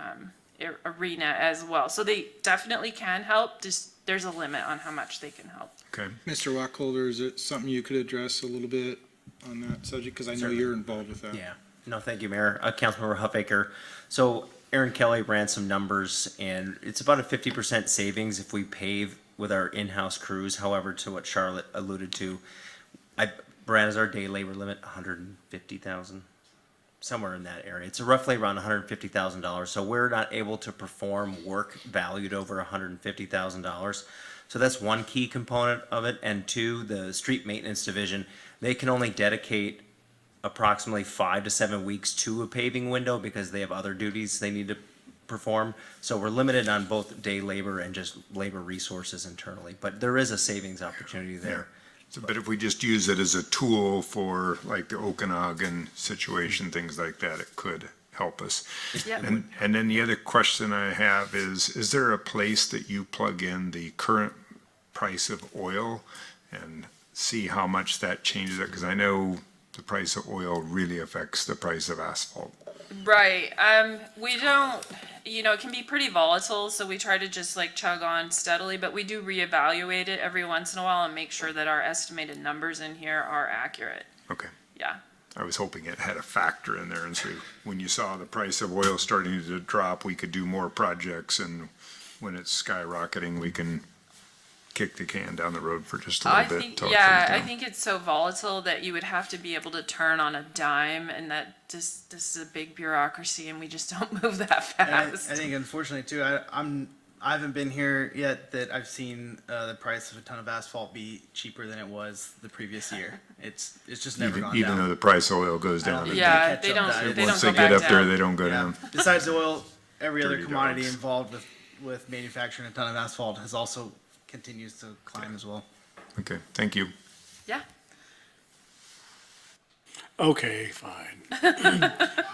arena as well. So they definitely can help. Just there's a limit on how much they can help. Okay. Mr. Wacholder, is it something you could address a little bit on that subject? Because I know you're involved with that. Yeah. No, thank you, Mayor. Councilmember Huffaker. So Aaron Kelly ran some numbers, and it's about a 50% savings if we pave with our in-house crews. However, to what Charlotte alluded to, Brad, is our day labor limit 150,000? Somewhere in that area. It's roughly around $150,000. So we're not able to perform work valued over $150,000. So that's one key component of it. And two, the street maintenance division, they can only dedicate approximately 5 to 7 weeks to a paving window because they have other duties they need to perform. So we're limited on both day labor and just labor resources internally. But there is a savings opportunity there. So, but if we just use it as a tool for like the Okanagan situation, things like that, it could help us. Yep. And then the other question I have is there a place that you plug in the current price of oil and see how much that changes it? Because I know the price of oil really affects the price of asphalt. Right. We don't, it can be pretty volatile, so we try to just like chug on steadily, but we do reevaluate it every once in a while and make sure that our estimated numbers in here are accurate. Okay. Yeah. I was hoping it had a factor in there, and so when you saw the price of oil starting to drop, we could do more projects, and when it's skyrocketing, we can kick the can down the road for just a little bit. till it comes I down. think it's so volatile that you would have to be able to turn on a dime, and that just, this is a big bureaucracy, and we just don't move that And fast. I think unfortunately too, I haven't been here yet that I've seen the price of a ton of asphalt be cheaper than it was the previous year. It's just never gone Even down. though the price of oil goes down. Yeah, they don't Once go they get back up there, down. they don't go Yeah. down. Besides oil, every other Dirty commodity dogs. involved with manufacturing a ton of asphalt has also continues to climb as well. Okay, thank you. Yeah. Okay, fine.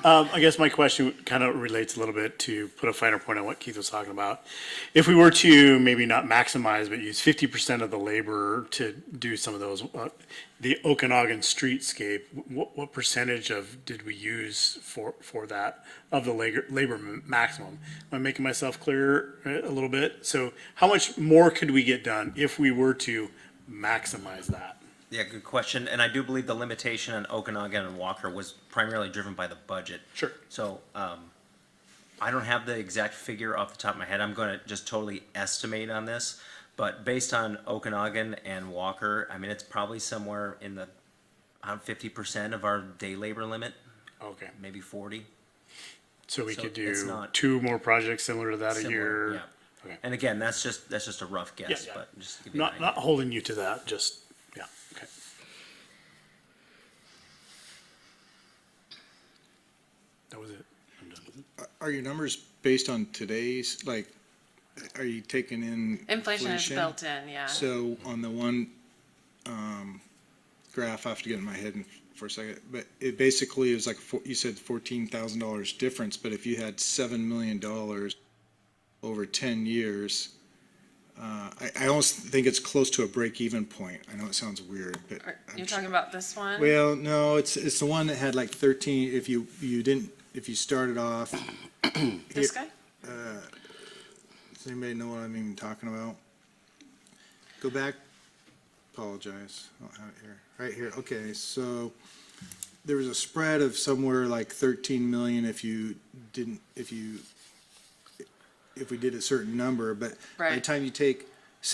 I guess my question kind of relates a little bit to put a finer point on what Keith was talking about. If we were to maybe not maximize, but use 50% of the labor to do some of those, the Okanagan streetscape, what percentage did we use for that of the labor maximum? Am I making myself clear a little bit? So how much more could we get done if we were to maximize that? Yeah, good question. And I do believe the limitation on Okanagan and Walker was primarily driven by the budget. Sure. So I don't have the exact figure off the top of my head. I'm going to just totally estimate on this. But based on Okanagan and Walker, I mean, it's probably somewhere in the around 50% of our day labor limit. Okay. Maybe 40. So we So could it's do not 2 more projects similar to that a similar, year. yeah. Okay. And again, that's just a rough guess, Yeah. but just to give you an Not idea. holding you to that, just, yeah, okay. That was it. I'm done with it. Are your numbers based on today's, like, are you taking in Inflation is built in, yeah. So on the one graph, I have to get in my head for a second, but it basically is like, you said $14,000 difference, but if you had $7 million over 10 years, I almost think it's close to a break-even point. I know it sounds weird, but. You're talking about this one? Well, no, it's the one that had like 13, if you started off. This guy? Does anybody know what I'm even talking about? Go back. apologize. I don't have it here. Right here, okay, so there was a spread of somewhere like 13 million if we did a certain number, but by the Right. time you take,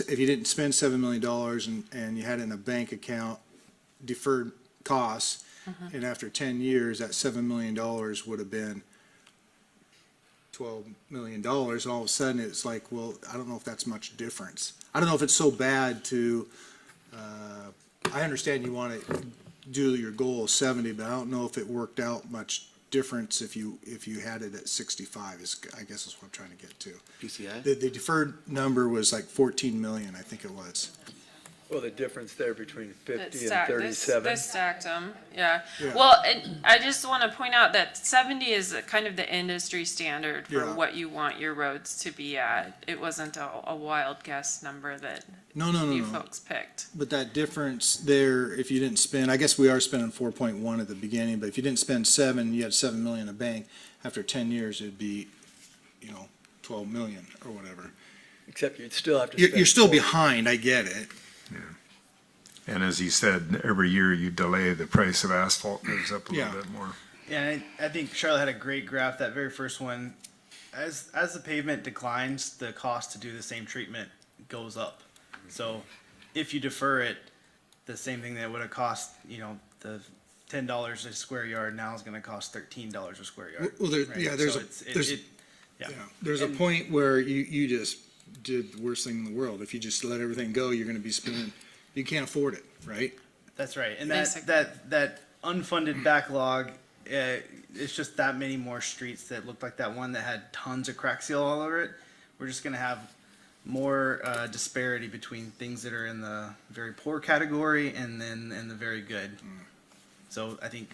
if you didn't spend $7 million and you had it in a bank account, deferred costs, and after 10 years, that $7 million would have been $12 million, and all of a sudden, it's like, well, I don't know if that's much difference. I don't know if it's so bad to, I understand you want to do your goal of 70, but I don't know if it worked out much difference if you had it at 65, I guess is what I'm trying to get to. PCI? The deferred number was like 14 million, I think it was. Well, the difference there between That 50 and stack- this- 37. This stacked them, yeah. Yeah. Well, and I just want to point out that 70 is kind of the industry standard for Yeah. what you want your roads to be at. It wasn't a wild guess number that No, you no. folks picked. But that difference there, if you didn't spend, I guess we are spending 4.1 at the beginning, but if you didn't spend 7, you had 7 million in the bank, after 10 years, it'd be, 12 million or whatever. Except you'd still have to You're spend still 40. behind, I get it. And as he said, every year you delay, the price of asphalt goes up a Yeah. little bit more. Yeah, and I think Charlotte had a great graph, that very first one. As the pavement declines, the cost to do the same treatment goes up. So if you defer it, the same thing that would have cost, the $10 a square yard now is gonna cost $13 a square yard. Well, there, right? yeah, there's So a, it's- there's, yeah. there's a And- point where you just did the worst thing in the world. If you just let everything go, you're gonna be spending, you can't afford it, right? That's right, and Basically. that unfunded backlog, it's just that many more streets that looked like that one that had tons of crack seal all over it. We're just gonna have more disparity between things that are in the very poor category and then in the very good. So I think,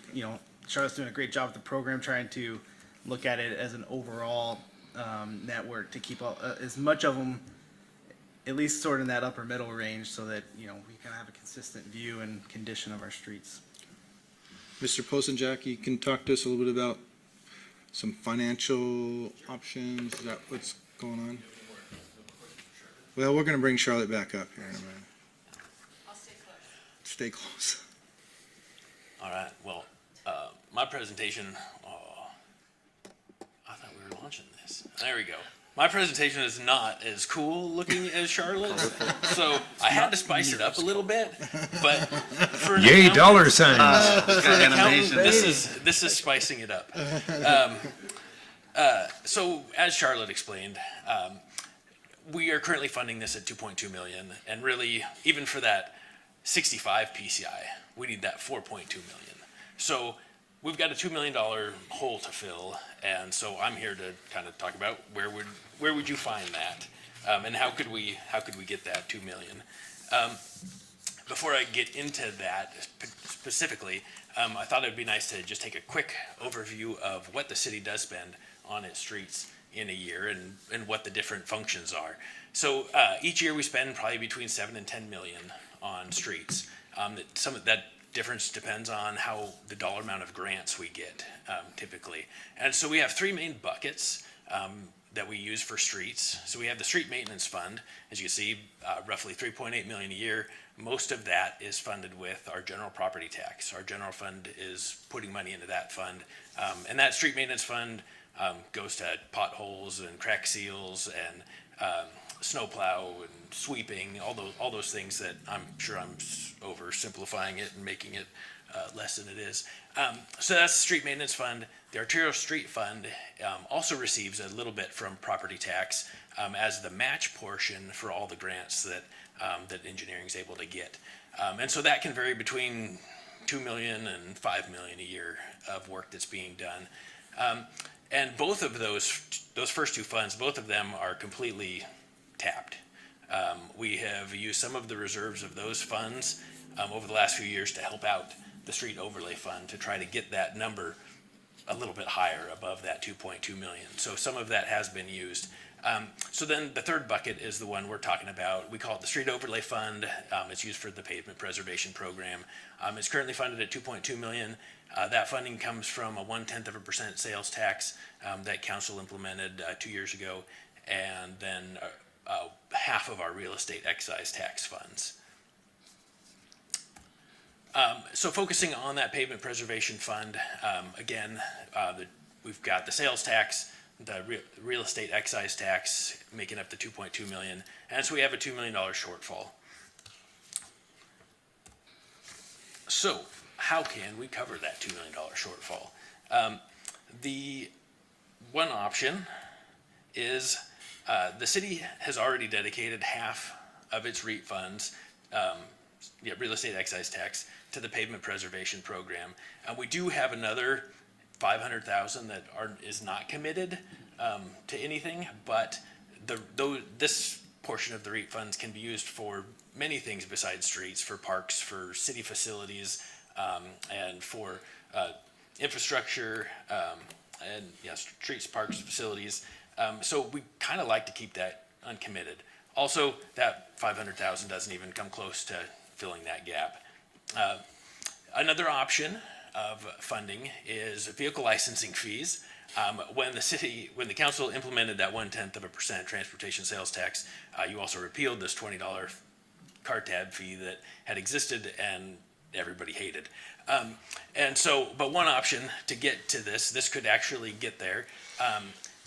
Charlotte's doing a great job with the program, trying to look at it as an overall network to keep as much of them at least sort of in that upper middle range so that, we can have a consistent view and condition of our streets. Mr. Posenjack, you can talk to us a little bit about some financial options, is that what's going on? Well, we're gonna bring Charlotte back up here in a minute. I'll stay close. Stay close. All right, well, my presentation, I thought we were launching this. There we go. My presentation is not as cool looking as Charlotte's, so I had to spice it up a little bit, but for an Yay, accountant- dollar signs. For an accountant, this is spicing it up. So as Charlotte explained, we are currently funding this at 2.2 million, and really, even for that 65 PCI, we need that 4.2 million. So we've got a $2 million hole to fill, and so I'm here to kind of talk about where would you find that, and how could we get that 2 million. Before I get into that specifically, I thought it'd be nice to just take a quick overview of what the city does spend on its streets in a year and what the different functions are. So each year we spend probably between 7 and 10 million on streets. Some of that difference depends on how the dollar amount of grants we get typically. And so we have 3 main buckets that we use for streets. So we have the street maintenance fund, as you can see, roughly 3.8 million a year. Most of that is funded with our general property tax. Our general fund is putting money into that fund. And that street maintenance fund goes to potholes and crack seals and snowplow and sweeping, all those things that I'm sure I'm oversimplifying it and making it less than it is. So that's the street maintenance fund. The arterial street fund also receives a little bit from property tax as the match portion for all the grants that engineering is able to get. And so that can vary between 2 million and 5 million a year of work that's being done. And both of those first two funds, both of them are completely tapped. We have used some of the reserves of those funds over the last few years to help out the street overlay fund to try to get that number a little bit higher above that 2.2 million. So some of that has been used. So then the third bucket is the one we're talking about. We call it the Street Overlay Fund. It's used for the Pavement Preservation Program. It's currently funded at 2.2 million. That funding comes from a 0.1% sales tax that council implemented 2 years ago, and then half of our real estate excise tax funds. So focusing on that pavement preservation fund, again, we've got the sales tax, the real estate excise tax making up the 2.2 million, and so we have a $2 million shortfall. So how can we cover that $2 million shortfall? The one option is the city has already dedicated half of its REIT funds, real estate excise tax, to the pavement preservation program. We do have another 500,000 that is not committed to anything, but this portion of the REIT funds can be used for many things besides streets, for parks, for city facilities, and for infrastructure, and streets, parks, facilities. So we kind of like to keep that uncommitted. Also, that 500,000 doesn't even come close to filling that gap. Another option of funding is vehicle licensing fees. When the council implemented that 0.1% transportation sales tax, you also repealed this $20 car tab fee that had existed and everybody hated. But one option to get to this could actually get there.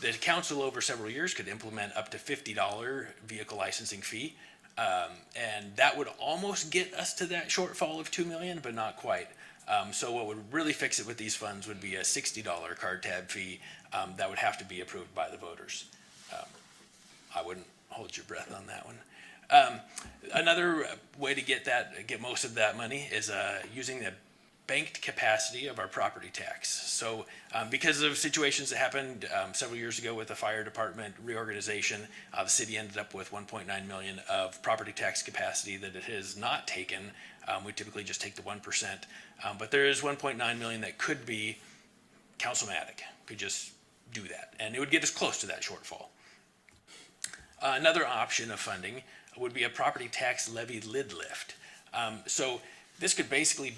The council over several years could implement up to $50 vehicle licensing fee. And that would almost get us to that shortfall of 2 million, but not quite. So what would really fix it with these funds would be a $60 card tab fee that would have to be approved by the voters. I wouldn't hold your breath on that one. Another way to get most of that money is using the banked capacity of our property tax. So because of situations that happened several years ago with the fire department reorganization, the city ended up with 1.9 million of property tax capacity that it has not taken. We typically just take the 1%, but there is 1.9 million that could be councilmatic, could just do that, and it would get us close to that shortfall. Another option of funding would be a property tax levy lid lift. So this could basically,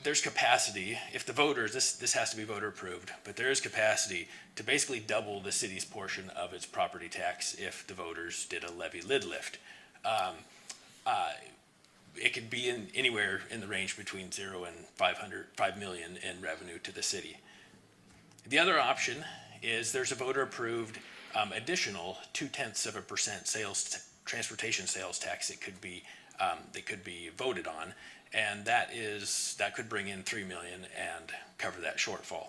there's capacity, if the voters, this has to be voter approved, but there is capacity to basically double the city's portion of its property tax if the voters did a levy lid lift. It could be anywhere in the range between 0 and 5 million in revenue to the city. The other option is there's a voter approved additional 0.2% transportation sales tax that could be voted on, and that could bring in 3 million and cover that shortfall.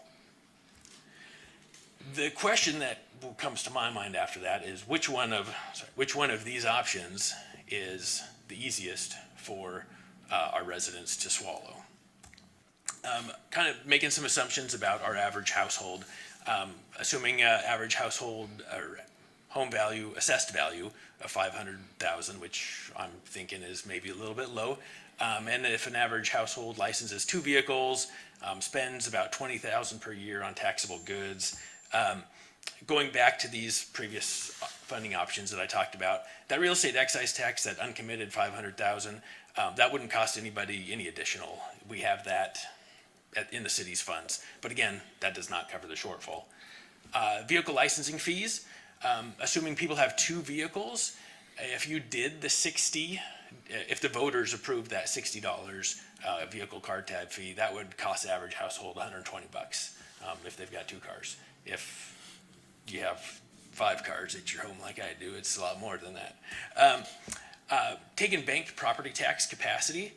The question that comes to my mind after that is which one of these options is the easiest for our residents to swallow. Kind of making some assumptions about our average household, assuming average household or home value, assessed value of 500,000, which I'm thinking is maybe a little bit low. And if an average household licenses 2 vehicles, spends about 20,000 per year on taxable goods. Going back to these previous funding options that I talked about, that real estate excise tax, that uncommitted 500,000, that wouldn't cost anybody any additional. We have that in the city's funds, but again, that does not cover the shortfall. Vehicle licensing fees, assuming people have 2 vehicles, if you did the 60, if the voters approved that $60 vehicle card tab fee, that would cost the average household $120 if they've got 2 cars. If you have 5 cars at your home like I do, it's a lot more than that. Taking banked property tax capacity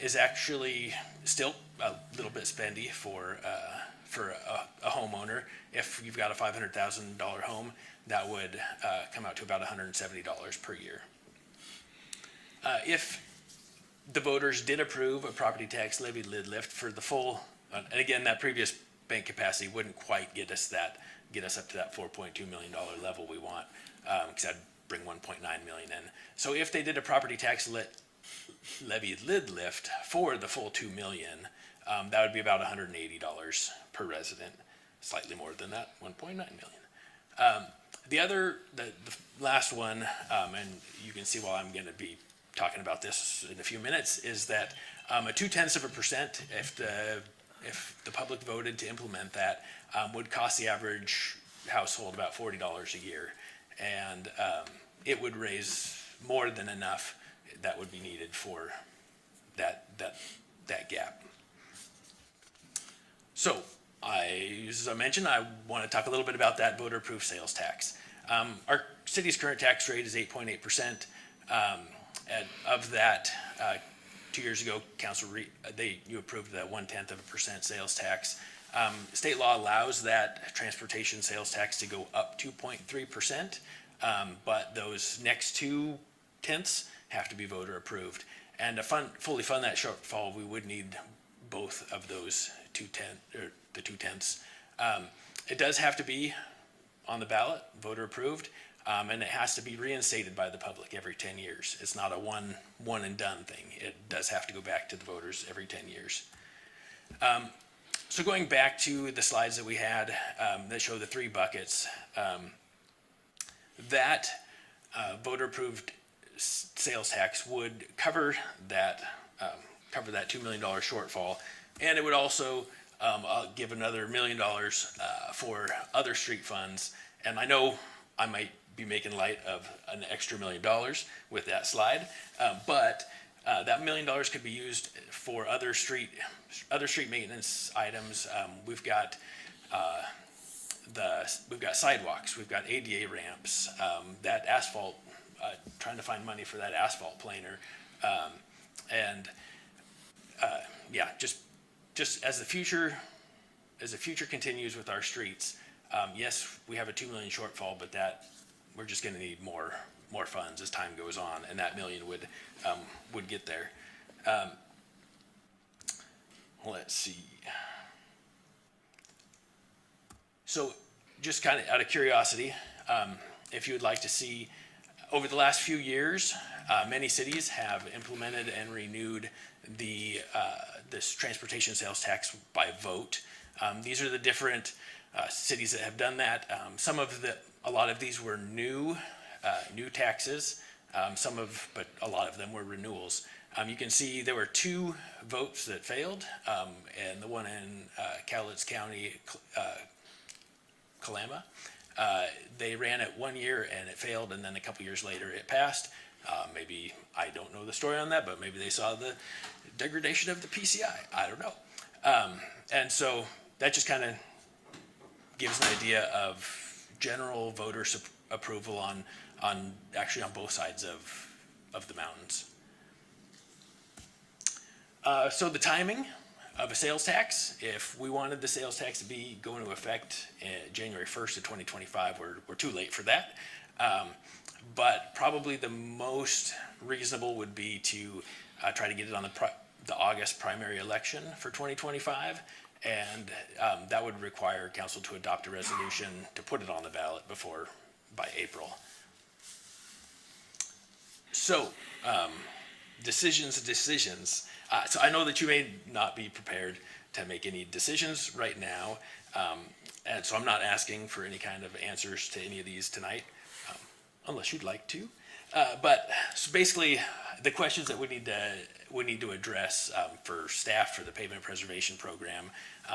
is actually still a little bit spendy for a homeowner. If you've got a $500,000 home, that would come out to about $170 per year. If the voters did approve a property tax levy lid lift for the full, and again, that previous bank capacity wouldn't quite get us up to that $4.2 million level we want, because that'd bring 1.9 million in. So if they did a property tax levy lid lift for the full 2 million, that would be about $180 per resident, slightly more than that, 1.9 million. The last one, and you can see while I'm going to be talking about this in a few minutes, is that a 0.2%, if the public voted to implement that, would cost the average household about $40 a year, and it would raise more than enough that would be needed for that that gap. So, as I mentioned, I want to talk a little bit about that voter-approved sales tax. Our city's current tax rate is 8.8%. And of that, 2 years ago, you approved that 0.1% sales tax. State law allows that transportation sales tax to go up 2.3%, but those next 0.2 have to be voter approved. And to fully fund that shortfall, we would need both of those 0.2. It does have to be on the ballot, voter approved, and it has to be reinstated by the public every 10 years. It's not a one and done thing. It does have to go back to the voters every 10 years. So going back to the slides that we had that show the 3 buckets, that voter approved sales tax would cover that $2 million shortfall, and it would also give another $1 million for other street funds. And I know I might be making light of an extra $1 million with that slide, but that $1 million could be used for other street maintenance items. We've got sidewalks, we've got ADA ramps, that asphalt. Trying to find money for that asphalt planer, just as the future continues with our streets. Yes, we have a $2 million shortfall, but that we're just going to need more funds as time goes on, and that $1 million would get there. Let's see. So, just kind of out of curiosity, if you would like to see, over the last few years, many cities have implemented and renewed this transportation sales tax by vote. These are the different cities that have done that. A lot of these were new taxes. But a lot of them were renewals. You can see there were 2 votes that failed, and the one in Cowlitz County, Kalama. They ran it 1 year and it failed, and then a couple years later it passed. Maybe, I don't know the story on that, but maybe they saw the degradation of the PCI. I don't know. And so that just kind of gives an idea of general voter approval on both sides of the mountains. So the timing of a sales tax, if we wanted the sales tax to go into effect January 1st of 2025, we're too late for that. But probably the most reasonable would be to try to get it on the August primary election for 2025. And that would require council to adopt a resolution to put it on the ballot by April. So, decisions. So I know that you may not be prepared to make any decisions right now, and so I'm not asking for any kind of answers to any of these tonight, unless you'd like to. But so basically, the questions that we need to address for staff for the pavement preservation program.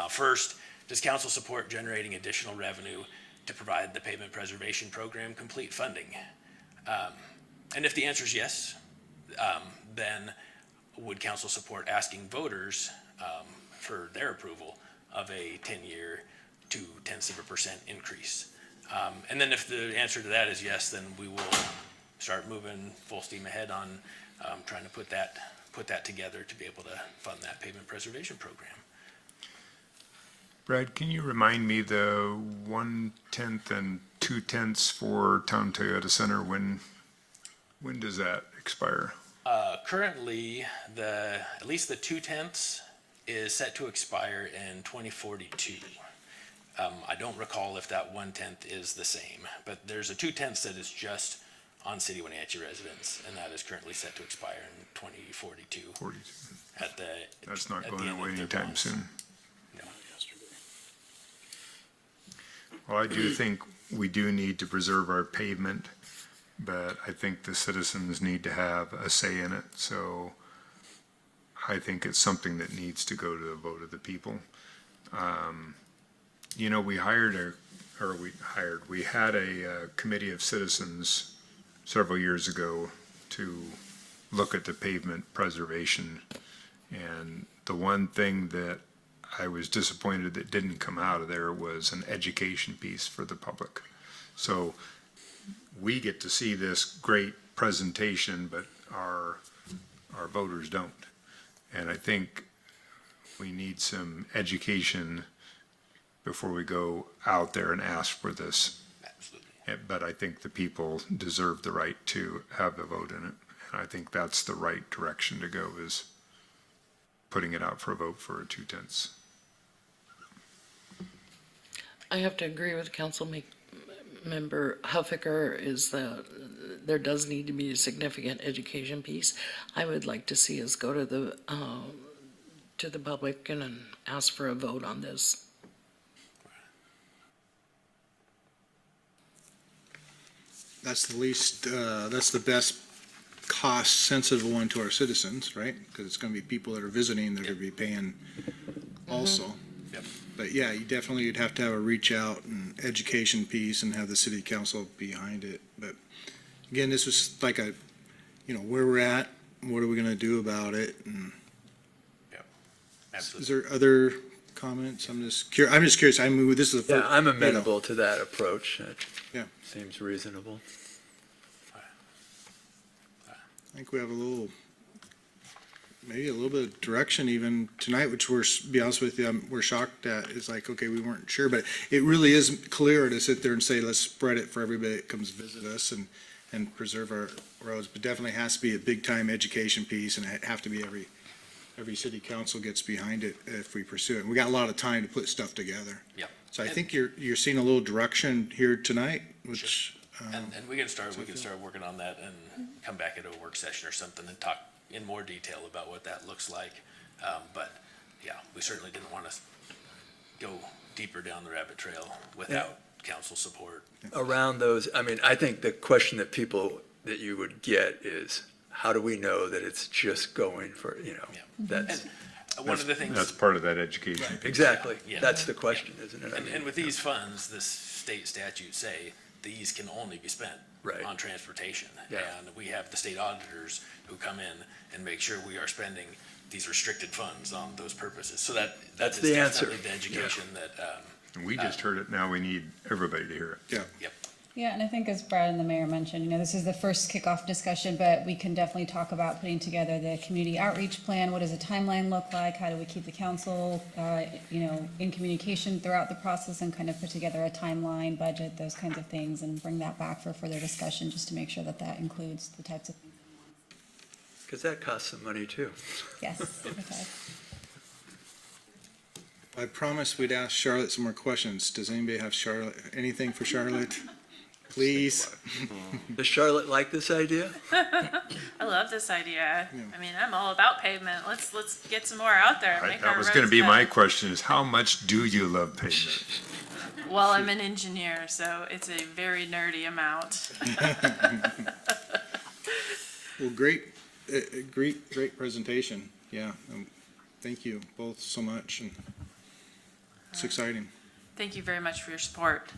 First, does council support generating additional revenue to provide the pavement preservation program complete funding? And if the answer is yes, then would council support asking voters for their approval of a 10-year 0.2% increase? And then if the answer to that is yes, then we will start moving full steam ahead on trying to put that together to be able to fund that pavement preservation program. Brad, can you remind me the 1/10 and 2/10 for Town Toyota Center, when does that expire? Currently, at least the 2/10 is set to expire in 2042. I don't recall if that 1/10 is the same, but there's a 2/10 that is just on City of Wenatchee residents, and that is currently set to expire in 2042. 42. That's not at going the end away of their anytime bonds. soon. No. Well, I do think we do need to preserve our pavement, but I think the citizens need to have a say in it. So I think it's something that needs to go to the vote of the people. We had a committee of citizens several years ago to look at the pavement preservation, and the one thing that I was disappointed that didn't come out of there was an education piece for the public. So we get to see this great presentation, but our voters don't. And I think we need some education before we go out there and ask for this. Absolutely. But I think the people deserve the right to have a vote in it. And I think that's the right direction to go, is putting it out for a vote for a 2/10. I have to agree with Member Huffaker is that there does need to be a significant education piece. I would like to see us go to the public and ask for a vote on this. That's the least, that's the best cost-sensitive one to our citizens, right? Because it's going to be people that are visiting that are going to be paying also. Yep. But yeah, you'd have to have a reach out and education piece and have the city council behind it. But again, this was like a, where we're at, what are we going to do about it? And Absolutely. is there other comments? I'm just curious. I mean, this is the Yeah, first. I'm amenable to that approach. It Yeah. seems reasonable. I think we have maybe a little bit of direction even tonight, which to be honest with you, we're shocked at. It's like, okay, we weren't sure, but it really is clear to sit there and say, let's spread it for everybody that comes visit us and preserve our roads. But definitely has to be a big time education piece, and it have to be every city council gets behind it if we pursue it. And we got a lot of time to put stuff together. Yep. So I think you're seeing a little direction here tonight, which. And we can start working on that and come back at a work session or something and talk in more detail about what that looks like. But yeah, we certainly didn't want to go deeper down the rabbit trail without council support. Around those, I mean, I think the question that you would get is, how do we know that it's just going for, that's. One of the things. That's part of that education. Right. Exactly. Yeah. That's the question, isn't it? And with these funds, the state statutes say these can only be spent on transportation. Yeah. And we have the state auditors who come in and make sure we are spending these restricted funds on those purposes. So that's the answer. definitely the education that. And we just heard it, now we need everybody to hear it. Yeah. Yep. Yeah, and I think as Brad and the mayor mentioned, this is the first kickoff discussion, but we can definitely talk about putting together the community outreach plan. What does a timeline look like? How do we keep the council, in communication throughout the process and kind of put together a timeline, budget, those kinds of things, and bring that back for further discussion, just to make sure that that includes the types of things. Because that costs some money too. Yes, okay. I promised we'd ask Charlotte some more questions. Does anybody have anything for Charlotte? Please. Does Charlotte like this idea? I love this idea. I mean, I'm all about pavement. Let's get some more out there. Make That our was gonna roads be my better. question, is how much do you love pavement? Well, I'm an engineer, so it's a very nerdy amount. Well, great presentation. Yeah. Thank you both so much. And it's exciting. Thank you very much for your support.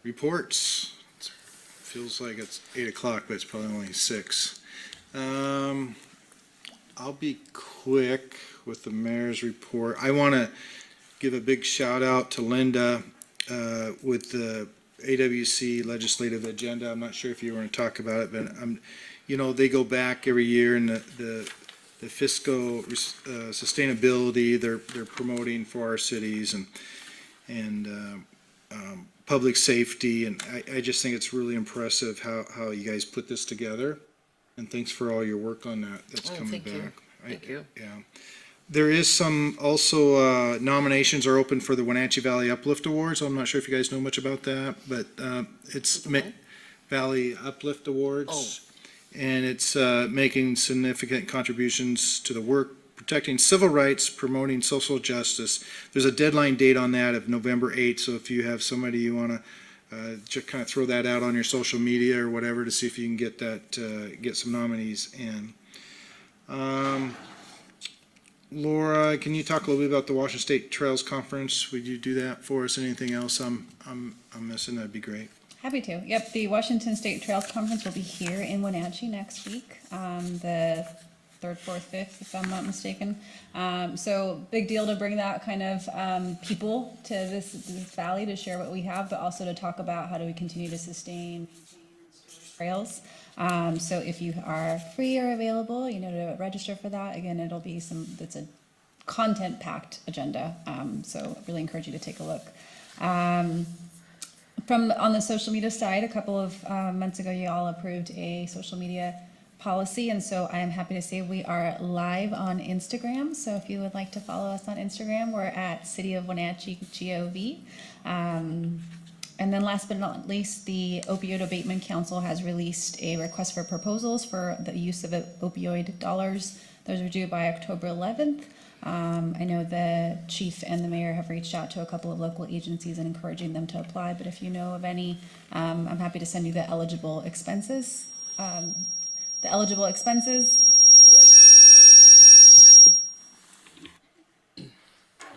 Reports. Feels like it's 8:00, but it's probably only 6. I'll be quick with the mayor's report. I want to give a big shout out to Linda with the AWC legislative agenda. I'm not sure if you want to talk about it, but they go back every year, and the fiscal sustainability they're promoting for our cities and public safety, and I just think it's really impressive how you guys put this together. And thanks for all your work on that. That's coming back. Thank you. Yeah. There is some also nominations are open for the Wenatchee Valley Uplift Awards. I'm not sure if you guys know much about that, but it's Valley Uplift Awards. And it's making significant contributions to the work protecting civil rights, promoting social justice. There's a deadline date on that of November 8th, so if you have somebody you want to just kind of throw that out on your social media or whatever to see if you can get that, get some nominees in. Laura, can you talk a little bit about the Washington State Trails Conference? Would you do that for us? Anything else I'm missing? That'd be great. Happy to. Yep, the Washington State Trails Conference will be here in Wenatchee next week. The third, fourth, fifth, if I'm not mistaken. So big deal to bring that kind of people to this valley to share what we have, but also to talk about how do we continue to sustain trails. So if you are free or available, you know, to register for that. Again, it's a content-packed agenda. So really encourage you to take a look. On the social media side, a couple of months ago, you all approved a social media policy, and so I am happy to say we are live on Instagram. So if you would like to follow us on Instagram, we're at City of Wenatchee GOV. And then last but not least, the Opioid Abatement Council has released a request for proposals for the use of opioid dollars. Those are due by October 11th. I know the chief and the mayor have reached out to a couple of local agencies and encouraging them to apply, but if you know of any, I'm happy to send you the eligible expenses.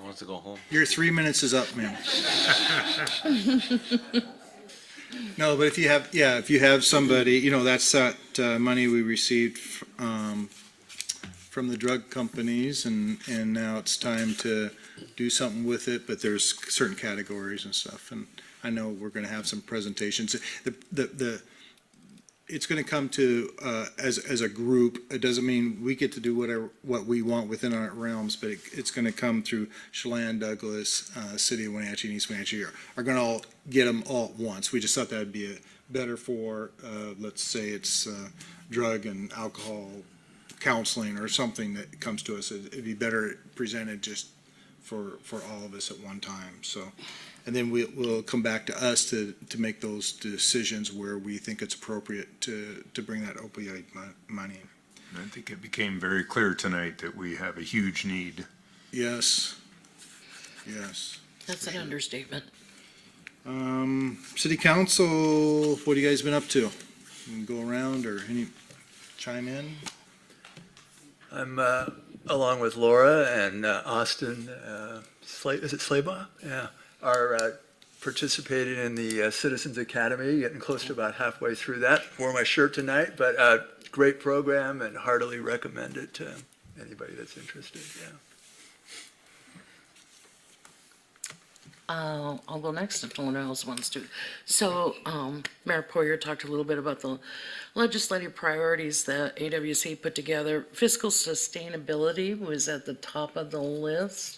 Wants to go home. Your 3 minutes is up, ma'am. No, but if you have somebody, you know, that's that money we received from the drug companies, and now it's time to do something with it, but there's certain categories and stuff, and I know we're gonna have some presentations. It's gonna come to, as a group. It doesn't mean we get to do what we want within our realms, but it's gonna come through Chelan, Douglas, City of Wenatchee, and East Wenatchee are gonna all get them all at once. We just thought that'd be better for, let's say it's drug and alcohol counseling or something that comes to us. It'd be better presented just for all of us at one time, so. And then we'll come back to us to make those decisions where we think it's appropriate to bring that opioid money. I think it became very clear tonight that we have a huge need. Yes. That's an understatement. City council, what have you guys been up to? You can go around or any chime in? I'm along with Laura and Austin, is it Slaybaugh? Yeah. Are participating in the Citizens Academy, getting close to about halfway through that. Wore my shirt tonight, but great program and heartily recommend it to anybody that's interested, yeah. I'll go next if no one else wants to. So, Mayor Poyer talked a little bit about the legislative priorities that AWC put together. Fiscal sustainability was at the top of the list.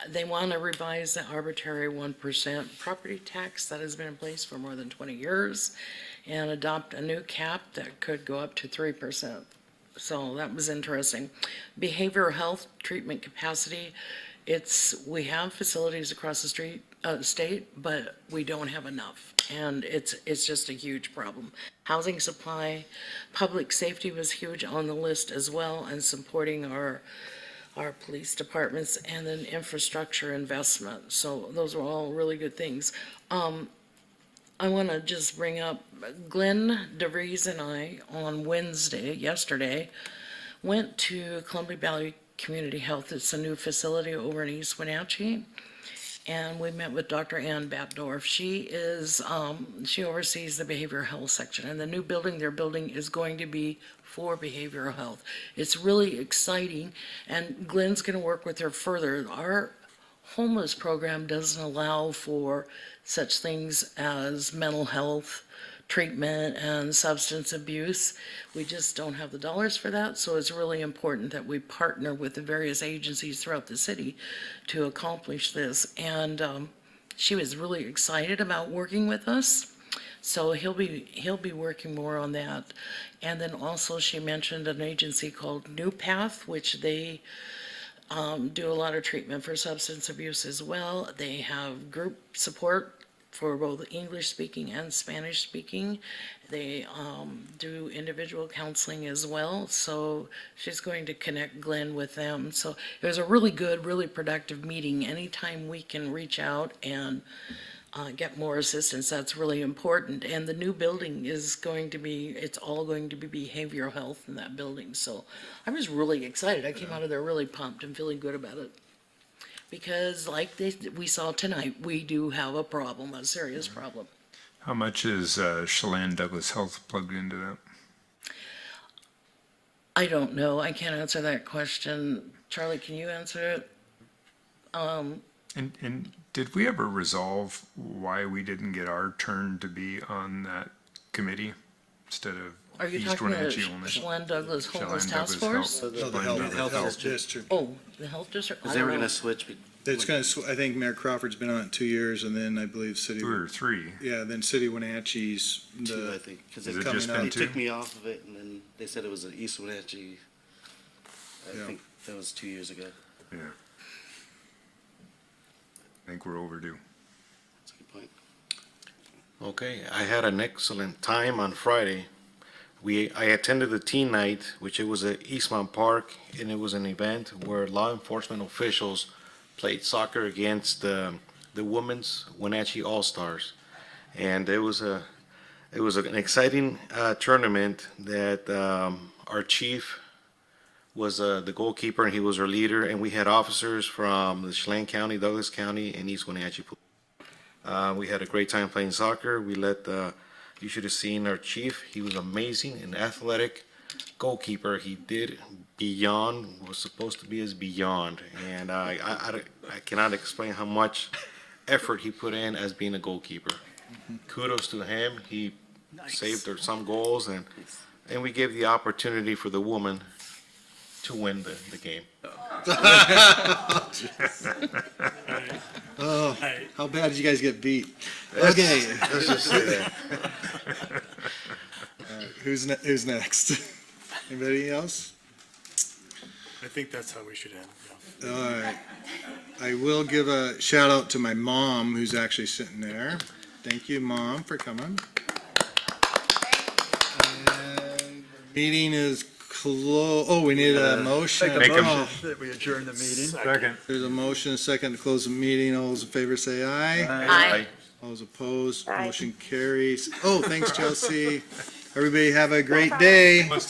They want to revise the arbitrary 1% property tax that has been in place for more than 20 years and adopt a new cap that could go up to 3%. So that was interesting. Behavioral health treatment capacity. We have facilities across the state, but we don't have enough. And it's just a huge problem. Housing supply, public safety was huge on the list as well, and supporting our police departments, and then infrastructure investment. So those are all really good things. I want to just bring up Glenn DeVries and I on yesterday, went to Columbia Valley Community Health. It's a new facility over in East Wenatchee. And we met with Dr. Ann Batdorf. She oversees the behavioral health section, and the new building they're building is going to be for behavioral health. It's really exciting, and Glenn's going to work with her further. Our homeless program doesn't allow for such things as mental health treatment and substance abuse. We just don't have the dollars for that, so it's really important that we partner with the various agencies throughout the city to accomplish this. And she was really excited about working with us, so he'll be working more on that. And then also she mentioned an agency called New Path, which they do a lot of treatment for substance abuse as well. They have group support for both English speaking and Spanish speaking. They do individual counseling as well. So she's going to connect Glenn with them. So it was a really good, really productive meeting. Anytime we can reach out and get more assistance, that's really important. And the new building it's all going to be behavioral health in that building. So I was really excited. I came out of there really pumped and feeling good about it. Because like we saw tonight, we do have a problem, a serious problem. How much is Chelan Douglas Health plugged into that? I don't know. I can't answer that question. Charlie, can you answer it? And did we ever resolve why we didn't get our turn to be on that committee instead of Are you East talking about Wenatchee only? Chelan Douglas Homeless Chelan Task Douglas Force? Health- No, Chelan Douglas health district. Oh, the health district? Because I they were don't gonna know. switch. It's gonna, I think Mayor Crawford's been on it 2 years, and then I believe City. 2 or 3. Yeah, then City Wenatchee's Two, I the, think, because Has they it just been they two? took me off of it, and then they said it was an East Wenatchee. I Yeah. think that was 2 years ago. Yeah. I think we're overdue. That's a good point. Okay, I had an excellent time on Friday. I attended the teen night, which it was at Eastmont Park, and it was an event where law enforcement officials played soccer against the women's Wenatchee All-Stars. And it was an exciting tournament that our chief was the goalkeeper, and he was our leader, and we had officers from the Chelan County, Douglas County, and East Wenatchee. We had a great time playing soccer. You should have seen our chief. He was amazing, an athletic goalkeeper. He did beyond what was supposed to be his beyond. And I cannot explain how much effort he put in as being a goalkeeper. Kudos to him. He saved some goals, and we gave the opportunity for the woman to win the game. oh, how bad did you guys get beat? Okay. Let's just say that. Who's next? Anybody else? I think that's how we should end. Yeah. All right. I will give a shout out to my mom, who's actually sitting there. Thank you, Mom, for coming. And meeting is closed. Oh, we need a motion. Make a Oh, motion that we adjourn the meeting. Second. there's a motion, a second to close the meeting. All those in favor say aye. Aye. All those opposed, Aye. motion carries. Oh, thanks, Chelsea. Everybody have a great day.